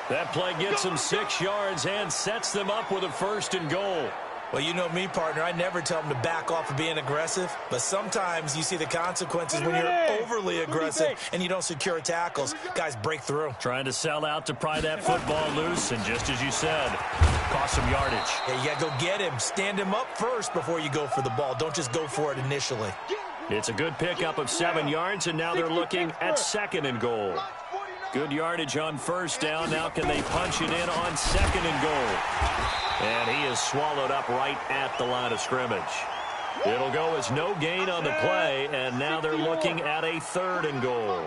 That play gets him 6 yards and sets them up with a 1st and goal. Well, you know me, partner. I never tell them to back off of being aggressive, but sometimes you see the consequences when you're overly aggressive and you don't secure tackles. Guys break through. Trying to sell out to pry that football loose, and just as you said, cost some yardage. Yeah, you got to go get him. Stand him up first before you go for the ball. Don't just go for it initially. It's a good pickup of 7 yards, and now they're looking at 2nd and goal. Good yardage on 1st down. Now can they punch it in on 2nd and goal? And he is swallowed up right at the line of scrimmage. It'll go as no gain on the play, and now they're looking at a 3rd and goal.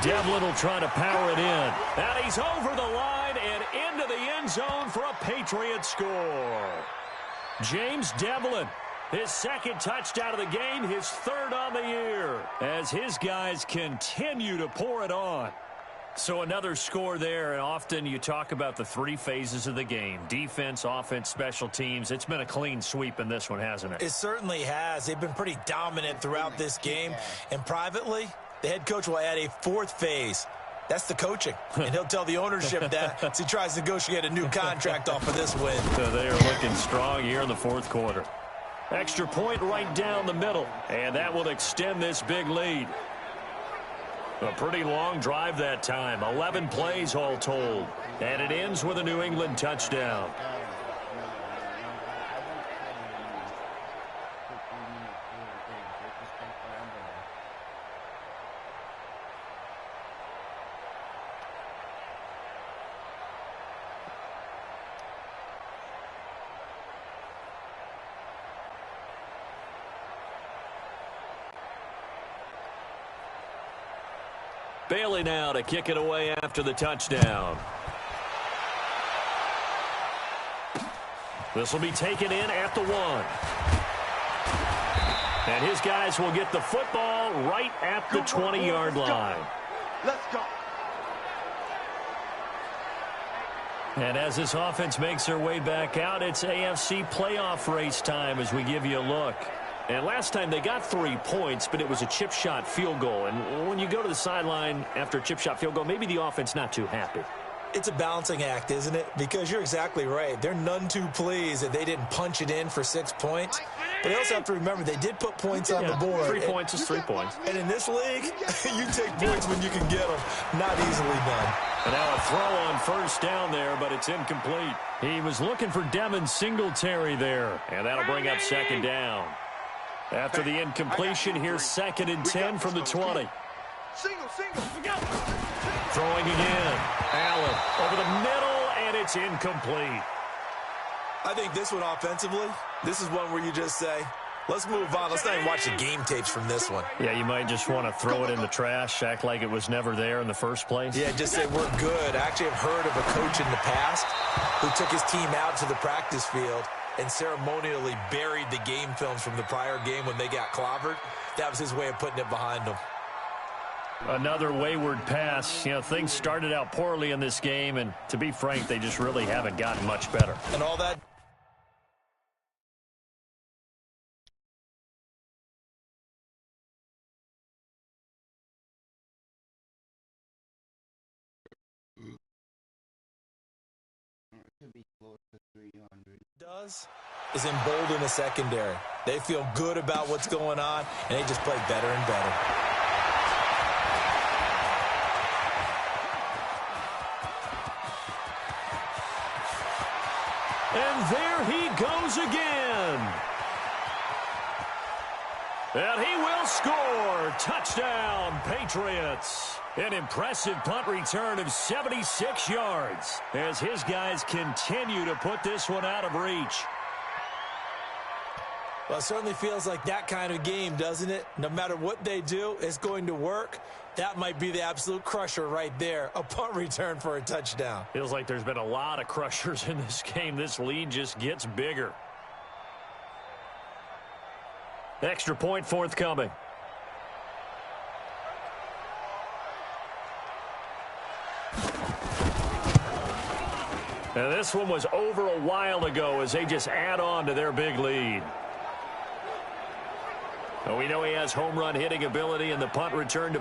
Devlin will try to power it in. And he's over the line and into the end zone for a Patriot score. James Devlin, his 2nd touchdown of the game, his 3rd on the year, as his guys continue to pour it on. So another score there, and often you talk about the 3 phases of the game: defense, offense, special teams. It's been a clean sweep in this one, hasn't it? It certainly has. They've been pretty dominant throughout this game. And privately, the head coach will add a 4th phase. That's the coaching. And he'll tell the ownership that as he tries to negotiate a new contract off of this win. So they are looking strong here in the 4th quarter. Extra point right down the middle, and that will extend this big lead. A pretty long drive that time, 11 plays all told, and it ends with a New England touchdown. Bailey now to kick it away after the touchdown. This will be taken in at the 1. And his guys will get the football right at the 20-yard line. Let's go. And as this offense makes their way back out, it's AFC playoff race time as we give you a look. And last time they got 3 points, but it was a chip shot field goal. And when you go to the sideline after a chip shot field goal, maybe the offense not too happy. It's a balancing act, isn't it? Because you're exactly right. They're none too pleased that they didn't punch it in for 6 points. But they also have to remember they did put points on the board. 3 points is 3 points. And in this league, you take points when you can get them. Not easily done. And now a throw on 1st down there, but it's incomplete. He was looking for Devin Singletary there. And that'll bring up 2nd down. After the incompletion, here's 2nd and 10 from the 20. Single. Throwing again. Allen over the middle, and it's incomplete. I think this one offensively, this is one where you just say, let's move on. Let's not even watch the game tapes from this one. Yeah, you might just want to throw it in the trash, act like it was never there in the first place. Yeah, just say we're good. I actually have heard of a coach in the past who took his team out to the practice field and ceremonially buried the game films from the prior game when they got clobbered. That was his way of putting it behind them. Another wayward pass. You know, things started out poorly in this game, and to be frank, they just really haven't gotten much better. And all that does is embolden the secondary. They feel good about what's going on, and they just play better and better. And there he goes again. And he will score. Touchdown, Patriots. An impressive punt return of 76 yards as his guys continue to put this one out of reach. Well, it certainly feels like that kind of game, doesn't it? No matter what they do, it's going to work. That might be the absolute crusher right there. A punt return for a touchdown. Feels like there's been a lot of crushers in this game. This lead just gets bigger. Extra point forthcoming. And this one was over a while ago as they just add on to their big lead. Well, we know he has home run hitting ability, and the punt return to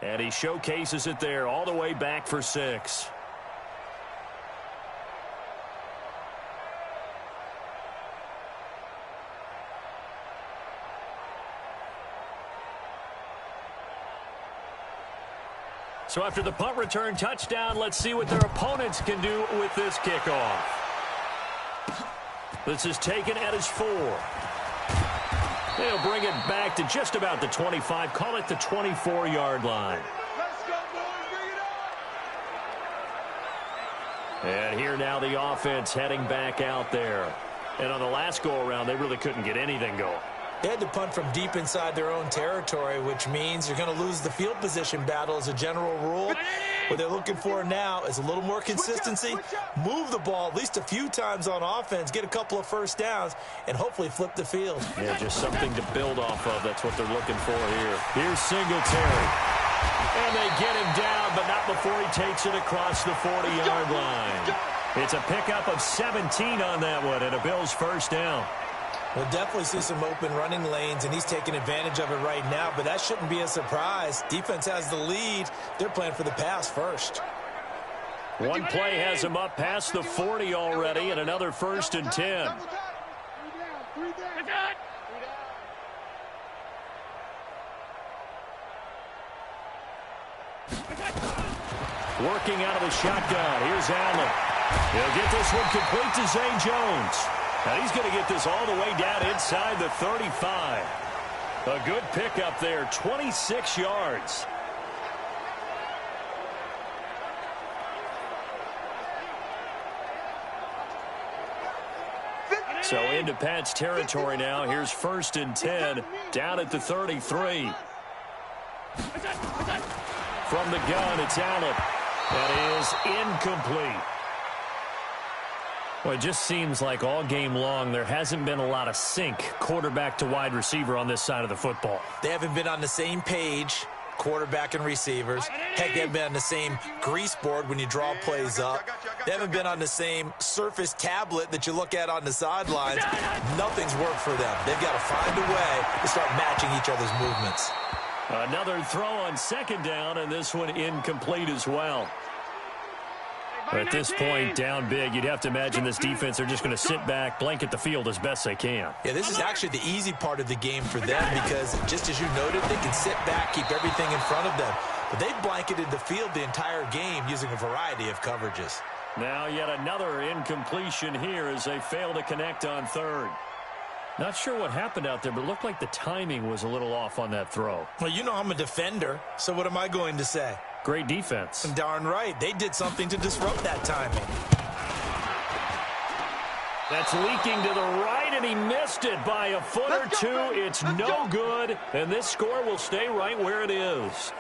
And he showcases it there all the way back for 6. So after the punt return touchdown, let's see what their opponents can do with this kickoff. This is taken at his 4. They'll bring it back to just about the 25. Call it the 24-yard line. Let's go, boys. Bring it on. And here now the offense heading back out there. And on the last go-around, they really couldn't get anything going. They had to punt from deep inside their own territory, which means you're going to lose the field position battle as a general rule. What they're looking for now is a little more consistency, move the ball at least a few times on offense, get a couple of first downs, and hopefully flip the field. Yeah, just something to build off of. That's what they're looking for here. Here's Singletary. And they get him down, but not before he takes it across the 40-yard line. It's a pickup of 17 on that one, and a Bills first down. We'll definitely see some open running lanes, and he's taking advantage of it right now, but that shouldn't be a surprise. Defense has the lead. They're playing for the pass first. One play has him up past the 40 already, and another 1st and 10. Working out of the shotgun. Here's Allen. He'll get this one complete to Zay Jones. And he's going to get this all the way down inside the 35. A good pickup there, 26 yards. So into Pat's territory now. Here's 1st and 10 down at the 33. From the gun, it's Allen. That is incomplete. Well, it just seems like all game long there hasn't been a lot of sync quarterback to wide receiver on this side of the football. They haven't been on the same page, quarterback and receivers. Heck, they haven't been on the same grease board when you draw plays up. They haven't been on the same Surface tablet that you look at on the sidelines. Nothing's worked for them. They've got to find a way to start matching each other's movements. Another throw on 2nd down, and this one incomplete as well. At this point, down big, you'd have to imagine this defense are just going to sit back, blanket the field as best they can. Yeah, this is actually the easy part of the game for them because, just as you noted, they can sit back, keep everything in front of them. But they've blanketed the field the entire game using a variety of coverages. Now yet another incompletion here as they fail to connect on 3rd. Not sure what happened out there, but it looked like the timing was a little off on that throw. Well, you know I'm a defender, so what am I going to say? Great defense. Darn right. They did something to disrupt that timing. That's leaking to the right, and he missed it by a foot or two. It's no good, and this score will stay right where it is.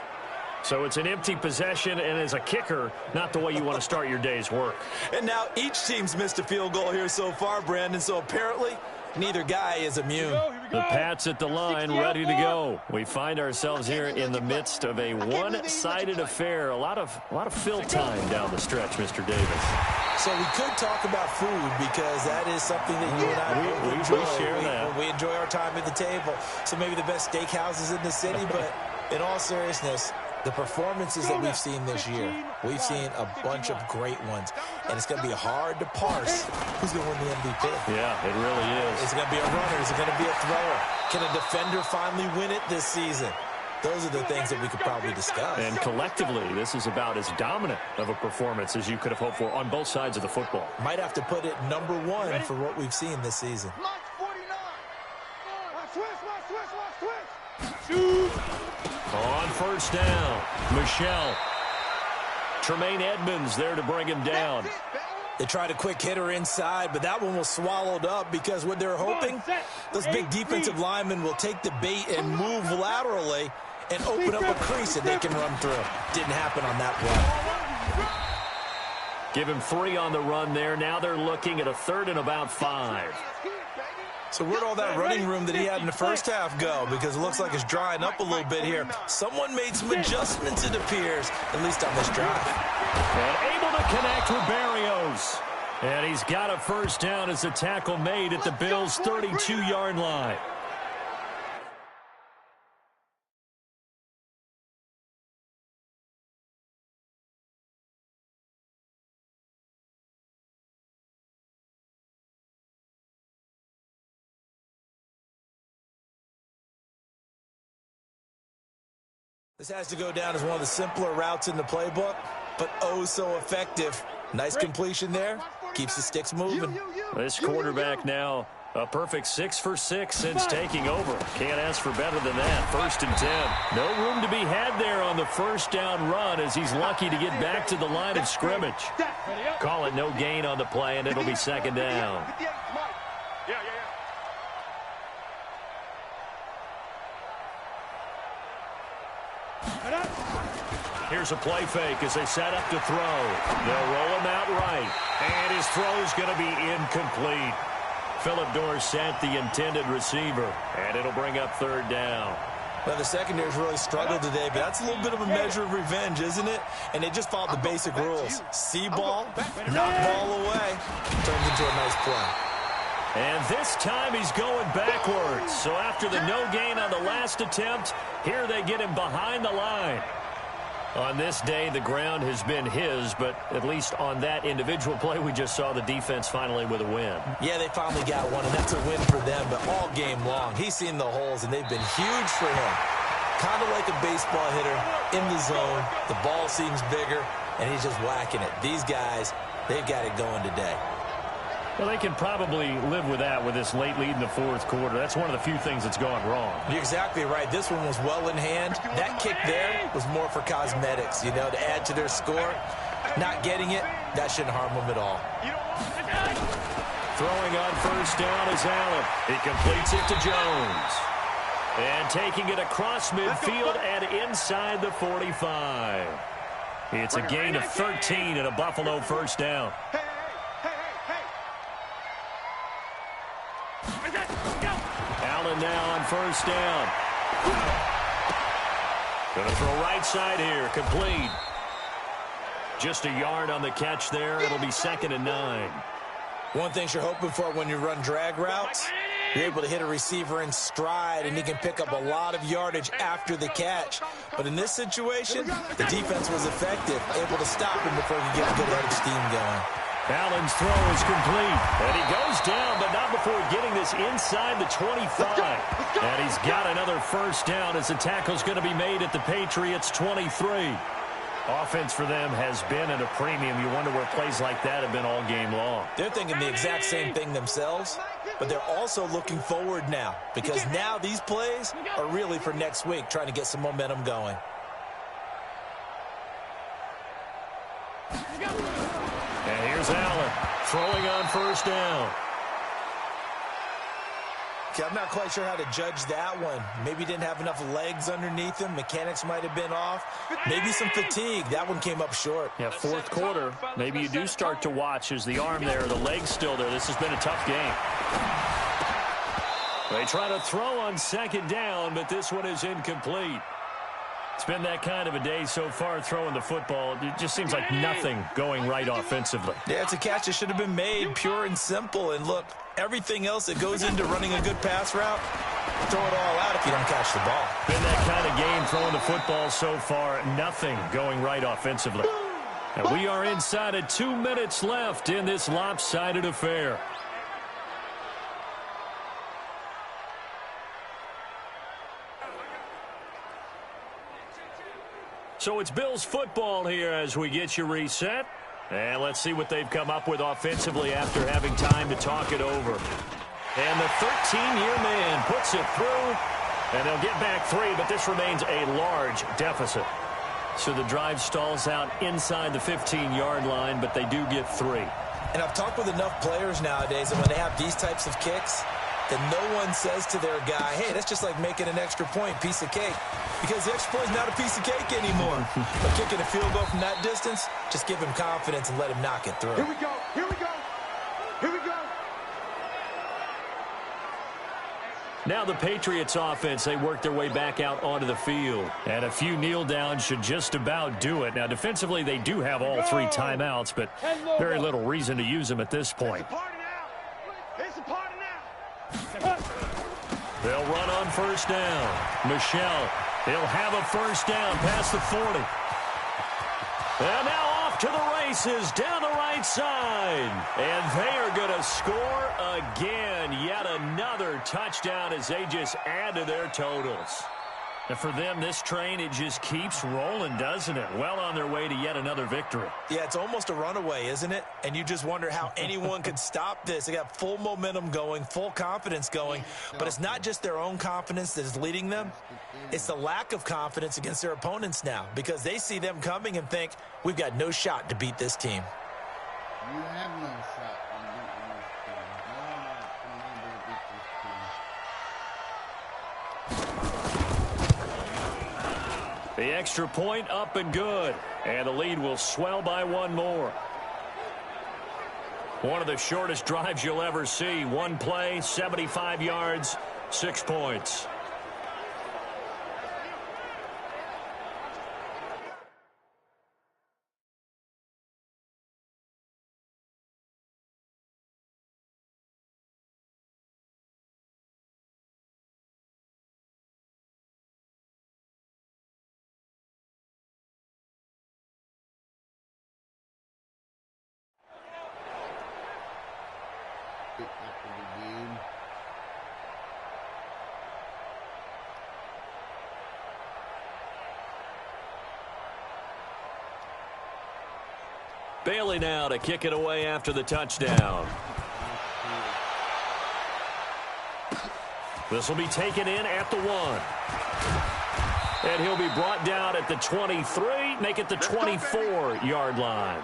So it's an empty possession, and as a kicker, not the way you want to start your day's work. And now each team's missed a field goal here so far, Brandon, so apparently neither guy is immune. The Pats at the line, ready to go. We find ourselves here in the midst of a one-sided affair. A lot of fill time down the stretch, Mr. Davis. So we could talk about food because that is something that you and I enjoy. We share that. We enjoy our time at the table. So maybe the best steakhouses in the city, but in all seriousness, the performances that we've seen this year, we've seen a bunch of great ones. And it's going to be hard to parse who's going to win the MVP. Yeah, it really is. Is it going to be a runner? Is it going to be a thrower? Can a defender finally win it this season? Those are the things that we could probably discuss. And collectively, this is about as dominant of a performance as you could have hoped for on both sides of the football. Might have to put it number 1 for what we've seen this season. On 1st down, Michelle. Tremaine Edmonds there to bring him down. They tried a quick hitter inside, but that one was swallowed up because what they're hoping, those big defensive linemen will take the bait and move laterally and open up a crease that they can run through. Didn't happen on that play. Give him 3 on the run there. Now they're looking at a 3rd and about 5. So where'd all that running room that he had in the first half go? Because it looks like it's drying up a little bit here. Someone made some adjustments, it appears, at least on this drive. And able to connect with Barrios. And he's got a 1st down as the tackle made at the Bills' 32-yard line. This has to go down as one of the simpler routes in the playbook, but oh so effective. Nice completion there. Keeps the sticks moving. This quarterback now a perfect 6 for 6 since taking over. Can't ask for better than that. 1st and 10. No room to be had there on the first down run as he's lucky to get back to the line of scrimmage. Call it no gain on the play, and it'll be 2nd down. Here's a play fake as they set up to throw. They'll roll him out right. And his throw's going to be incomplete. Phillip Dorsett, the intended receiver. And it'll bring up 3rd down. Well, the secondary's really struggled today, but that's a little bit of a measure of revenge, isn't it? And they just followed the basic rules. See ball, knock ball away. Turns into a nice play. And this time he's going backwards. So after the no gain on the last attempt, here they get him behind the line. On this day, the ground has been his, but at least on that individual play, we just saw the defense finally with a win. Yeah, they finally got one, and that's a win for them, but all game long, he's seen the holes, and they've been huge for him. Kind of like a baseball hitter in the zone. The ball seems bigger, and he's just whacking it. These guys, they've got it going today. Well, they can probably live with that with this late lead in the 4th quarter. That's one of the few things that's gone wrong. You're exactly right. This one was well in hand. That kick there was more for cosmetics, you know, to add to their score. Not getting it, that shouldn't harm them at all. Throwing on 1st down is Allen. He completes it to Jones. And taking it across midfield and inside the 45. It's a gain of 13 and a Buffalo 1st down. Allen now on 1st down. Going to throw right side here. Complete. Just a yard on the catch there. It'll be 2nd and 9. One thing you're hoping for when you run drag routes, you're able to hit a receiver in stride, and he can pick up a lot of yardage after the catch. But in this situation, the defense was effective, able to stop him before he could get a good head of steam going. Allen's throw is complete. And he goes down, but not before getting this inside the 25. And he's got another 1st down as the tackle's going to be made at the Patriots' 23. Offense for them has been at a premium. You wonder where plays like that have been all game long. They're thinking the exact same thing themselves, but they're also looking forward now because now these plays are really for next week, trying to get some momentum going. And here's Allen throwing on 1st down. Okay, I'm not quite sure how to judge that one. Maybe didn't have enough legs underneath him. Mechanics might have been off. Maybe some fatigue. That one came up short. Yeah, 4th quarter. Maybe you do start to watch as the arm there, the leg's still there. This has been a tough game. They try to throw on 2nd down, but this one is incomplete. It's been that kind of a day so far throwing the football. It just seems like nothing going right offensively. Yeah, it's a catch that should have been made, pure and simple. And look, everything else that goes into running a good pass route, throw it all out if you don't catch the ball. Been that kind of game throwing the football so far. Nothing going right offensively. And we are inside of 2 minutes left in this lopsided affair. So it's Bills football here as we get you reset. And let's see what they've come up with offensively after having time to talk it over. And the 13-year man puts it through. And they'll get back 3, but this remains a large deficit. So the drive stalls out inside the 15-yard line, but they do get 3. And I've talked with enough players nowadays that when they have these types of kicks, that no one says to their guy, hey, that's just like making an extra point, piece of cake. Because the extra point is not a piece of cake anymore. But kicking a field goal from that distance, just give him confidence and let him knock it through. Here we go. Here we go. Here we go. Now the Patriots offense, they work their way back out onto the field. And a few kneel downs should just about do it. Now defensively, they do have all 3 timeouts, but very little reason to use them at this point. It's a party now. They'll run on 1st down. Michelle, he'll have a 1st down past the 40. And now off to the races down the right side. And they are going to score again. Yet another touchdown as they just add to their totals. And for them, this train, it just keeps rolling, doesn't it? Well on their way to yet another victory. Yeah, it's almost a runaway, isn't it? And you just wonder how anyone could stop this. They got full momentum going, full confidence going. But it's not just their own confidence that is leading them. It's the lack of confidence against their opponents now, because they see them coming and think, we've got no shot to beat this team. You have no shot in beating this team. You're not going to be able to beat this team. The extra point up and good. And the lead will swell by one more. One of the shortest drives you'll ever see. One play, 75 yards, 6 points. After the game. Bailey now to kick it away after the touchdown. This will be taken in at the 1. And he'll be brought down at the 23, make it the 24-yard line.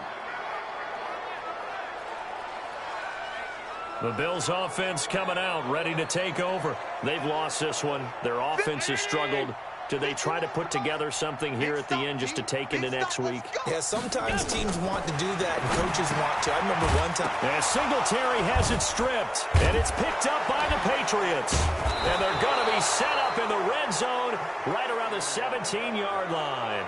The Bills' offense coming out, ready to take over. They've lost this one. Their offense has struggled. Do they try to put together something here at the end just to take into next week? Yeah, sometimes teams want to do that and coaches want to. I remember one time. And Singletary has it stripped, and it's picked up by the Patriots. And they're going to be set up in the red zone right around the 17-yard line.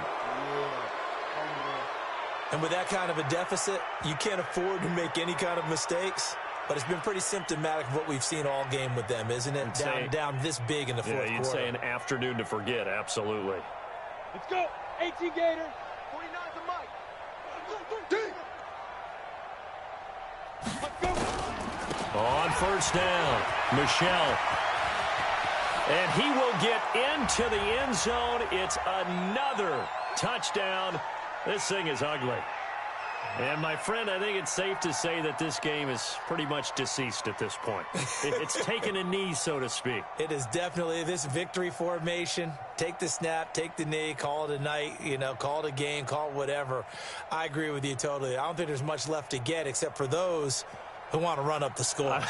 And with that kind of a deficit, you can't afford to make any kind of mistakes. But it's been pretty symptomatic of what we've seen all game with them, isn't it? Down this big in the fourth quarter. Yeah, you'd say an afternoon to forget, absolutely. Let's go. 18 Gator. 49's a Mike. Let's go. On first down, Michelle. And he will get into the end zone. It's another touchdown. This thing is ugly. And, my friend, I think it's safe to say that this game is pretty much deceased at this point. It's taken a knee, so to speak. It is definitely this victory formation. Take the snap, take the knee, call it a night, call it a game, call it whatever. I agree with you totally. I don't think there's much left to get except for those who want to run up the score.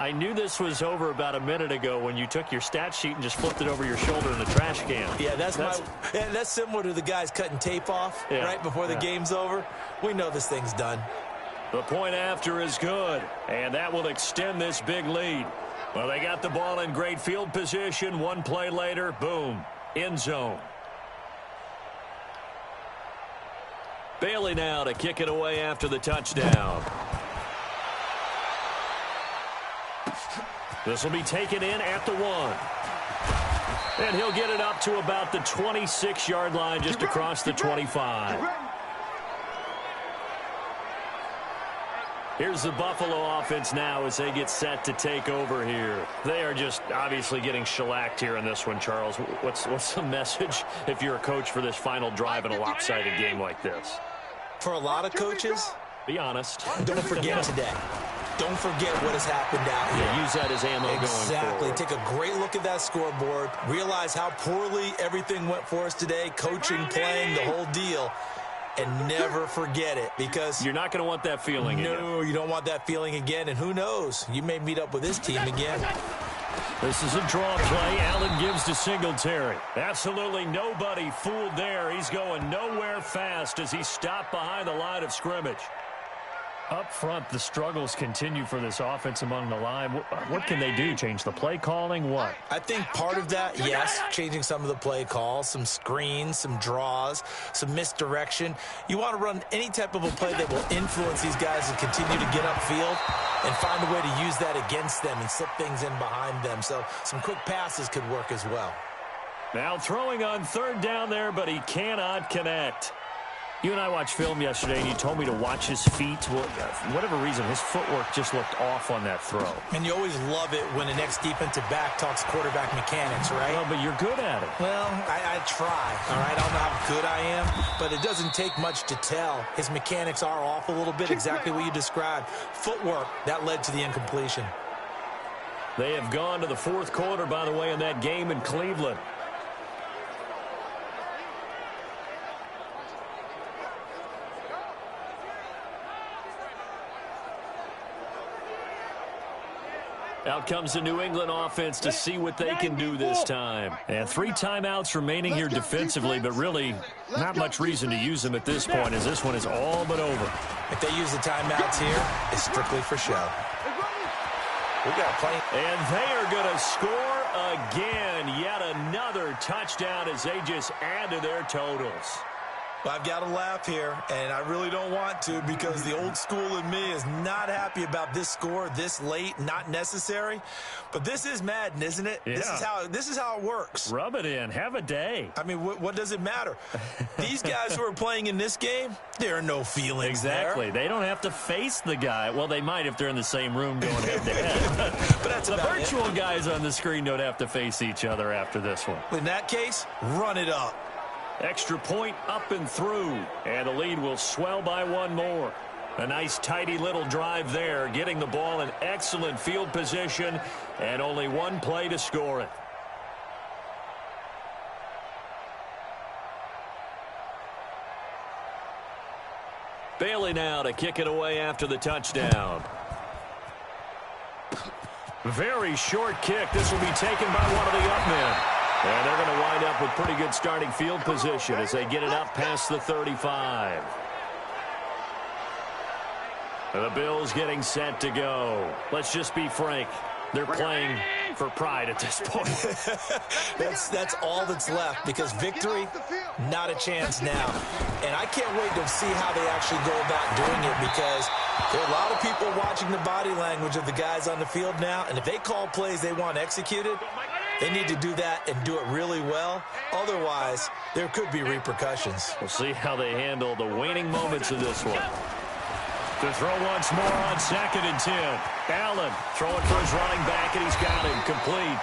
I knew this was over about a minute ago when you took your stat sheet and just flipped it over your shoulder in the trash can. Yeah, that's similar to the guys cutting tape off right before the game's over. We know this thing's done. The point after is good, and that will extend this big lead. Well, they got the ball in great field position. One play later, boom, end zone. Bailey now to kick it away after the touchdown. This will be taken in at the 1. And he'll get it up to about the 26-yard line, just across the 25. Here's the Buffalo offense now as they get set to take over here. They are just obviously getting shellacked here in this one, Charles. What's the message if you're a coach for this final drive in a lopsided game like this? For a lot of coaches, be honest. Don't forget today. Don't forget what has happened out here. Yeah, use that as ammo going forward. Exactly. Take a great look at that scoreboard. Realize how poorly everything went for us today. Coaching, playing, the whole deal. And never forget it, because you're not going to want that feeling again. No, you don't want that feeling again. And who knows? You may meet up with this team again. This is a draw play. Allen gives to Singletary. Absolutely nobody fooled there. He's going nowhere fast as he stopped behind the line of scrimmage. Up front, the struggles continue for this offense among the line. What can they do? Change the play calling? What? I think part of that, yes, changing some of the play calls, some screens, some draws, some misdirection. You want to run any type of a play that will influence these guys to continue to get upfield and find a way to use that against them and slip things in behind them. So some quick passes could work as well. Now throwing on third down there, but he cannot connect. You and I watched film yesterday, and you told me to watch his feet. Well, for whatever reason, his footwork just looked off on that throw. And you always love it when the next defensive back talks quarterback mechanics, right? Well, but you're good at it. Well, I try, all right? I don't know how good I am, but it doesn't take much to tell. His mechanics are off a little bit, exactly what you described. Footwork, that led to the incompletion. They have gone to the fourth quarter, by the way, in that game in Cleveland. Out comes the New England offense to see what they can do this time. And 3 timeouts remaining here defensively, but really not much reason to use them at this point, as this one is all but over. If they use the timeouts here, it's strictly for show. We got plenty. And they are going to score again. Yet another touchdown as they just add to their totals. Well, I've got to laugh here, and I really don't want to because the old school in me is not happy about this score this late, not necessary. But this is Madden, isn't it? Yeah. This is how it works. Rub it in. Have a day. I mean, what does it matter? These guys who are playing in this game, there are no feelings Exactly. there. They don't have to face the guy. Well, they might if they're in the same room going head-to-head. But that's the about virtual it. guys on the screen don't have to face each other after this one. In that case, run it up. Extra point up and through, and the lead will swell by 1 more. A nice tidy little drive there, getting the ball in excellent field position, and only 1 play to score it. Bailey now to kick it away after the touchdown. Very short kick. This will be taken by one of the up men. And they're going to wind up with pretty good starting field position as they get it up past the 35. The Bills getting set to go. Let's just be frank. They're playing for pride at this point. That's all that's left because victory, not a chance now. And I can't wait to see how they actually go about doing it because there are a lot of people watching the body language of the guys on the field now. And if they call plays they want executed, they need to do that and do it really well. Otherwise, there could be repercussions. We'll see how they handle the waning moments of this one. To throw once more on 2nd and 10. Allen throwing for his running back, and he's got him complete.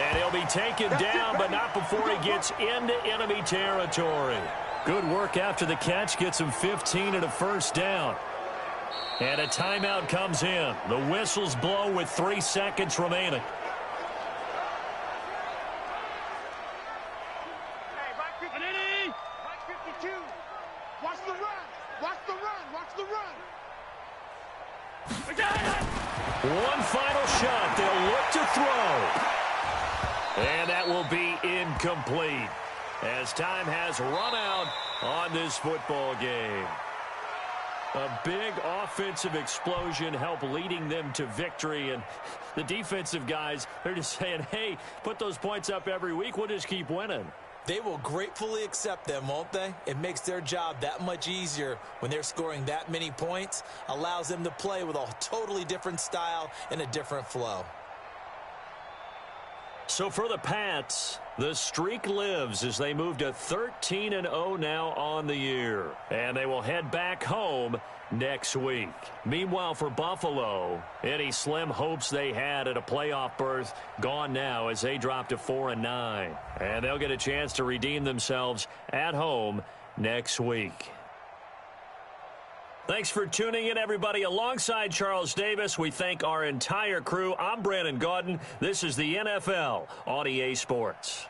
And he'll be taken down, but not before he gets into enemy territory. Good work after the catch. Gets him 15 and a first down. And a timeout comes in. The whistles blow with 3 seconds remaining. One final shot. They'll look to throw. And that will be incomplete as time has run out on this football game. A big offensive explosion helped leading them to victory. And the defensive guys, they're just saying, hey, put those points up every week. We'll just keep winning. They will gratefully accept them, won't they? It makes their job that much easier when they're scoring that many points. Allows them to play with a totally different style and a different flow. So for the Pats, the streak lives as they move to 13-0 now on the year. And they will head back home next week. Meanwhile, for Buffalo, any slim hopes they had at a playoff berth gone now as they drop to 4-9. And they'll get a chance to redeem themselves at home next week. Thanks for tuning in, everybody. Alongside Charles Davis, we thank our entire crew. I'm Brandon Gaudin. This is the NFL on EA Sports.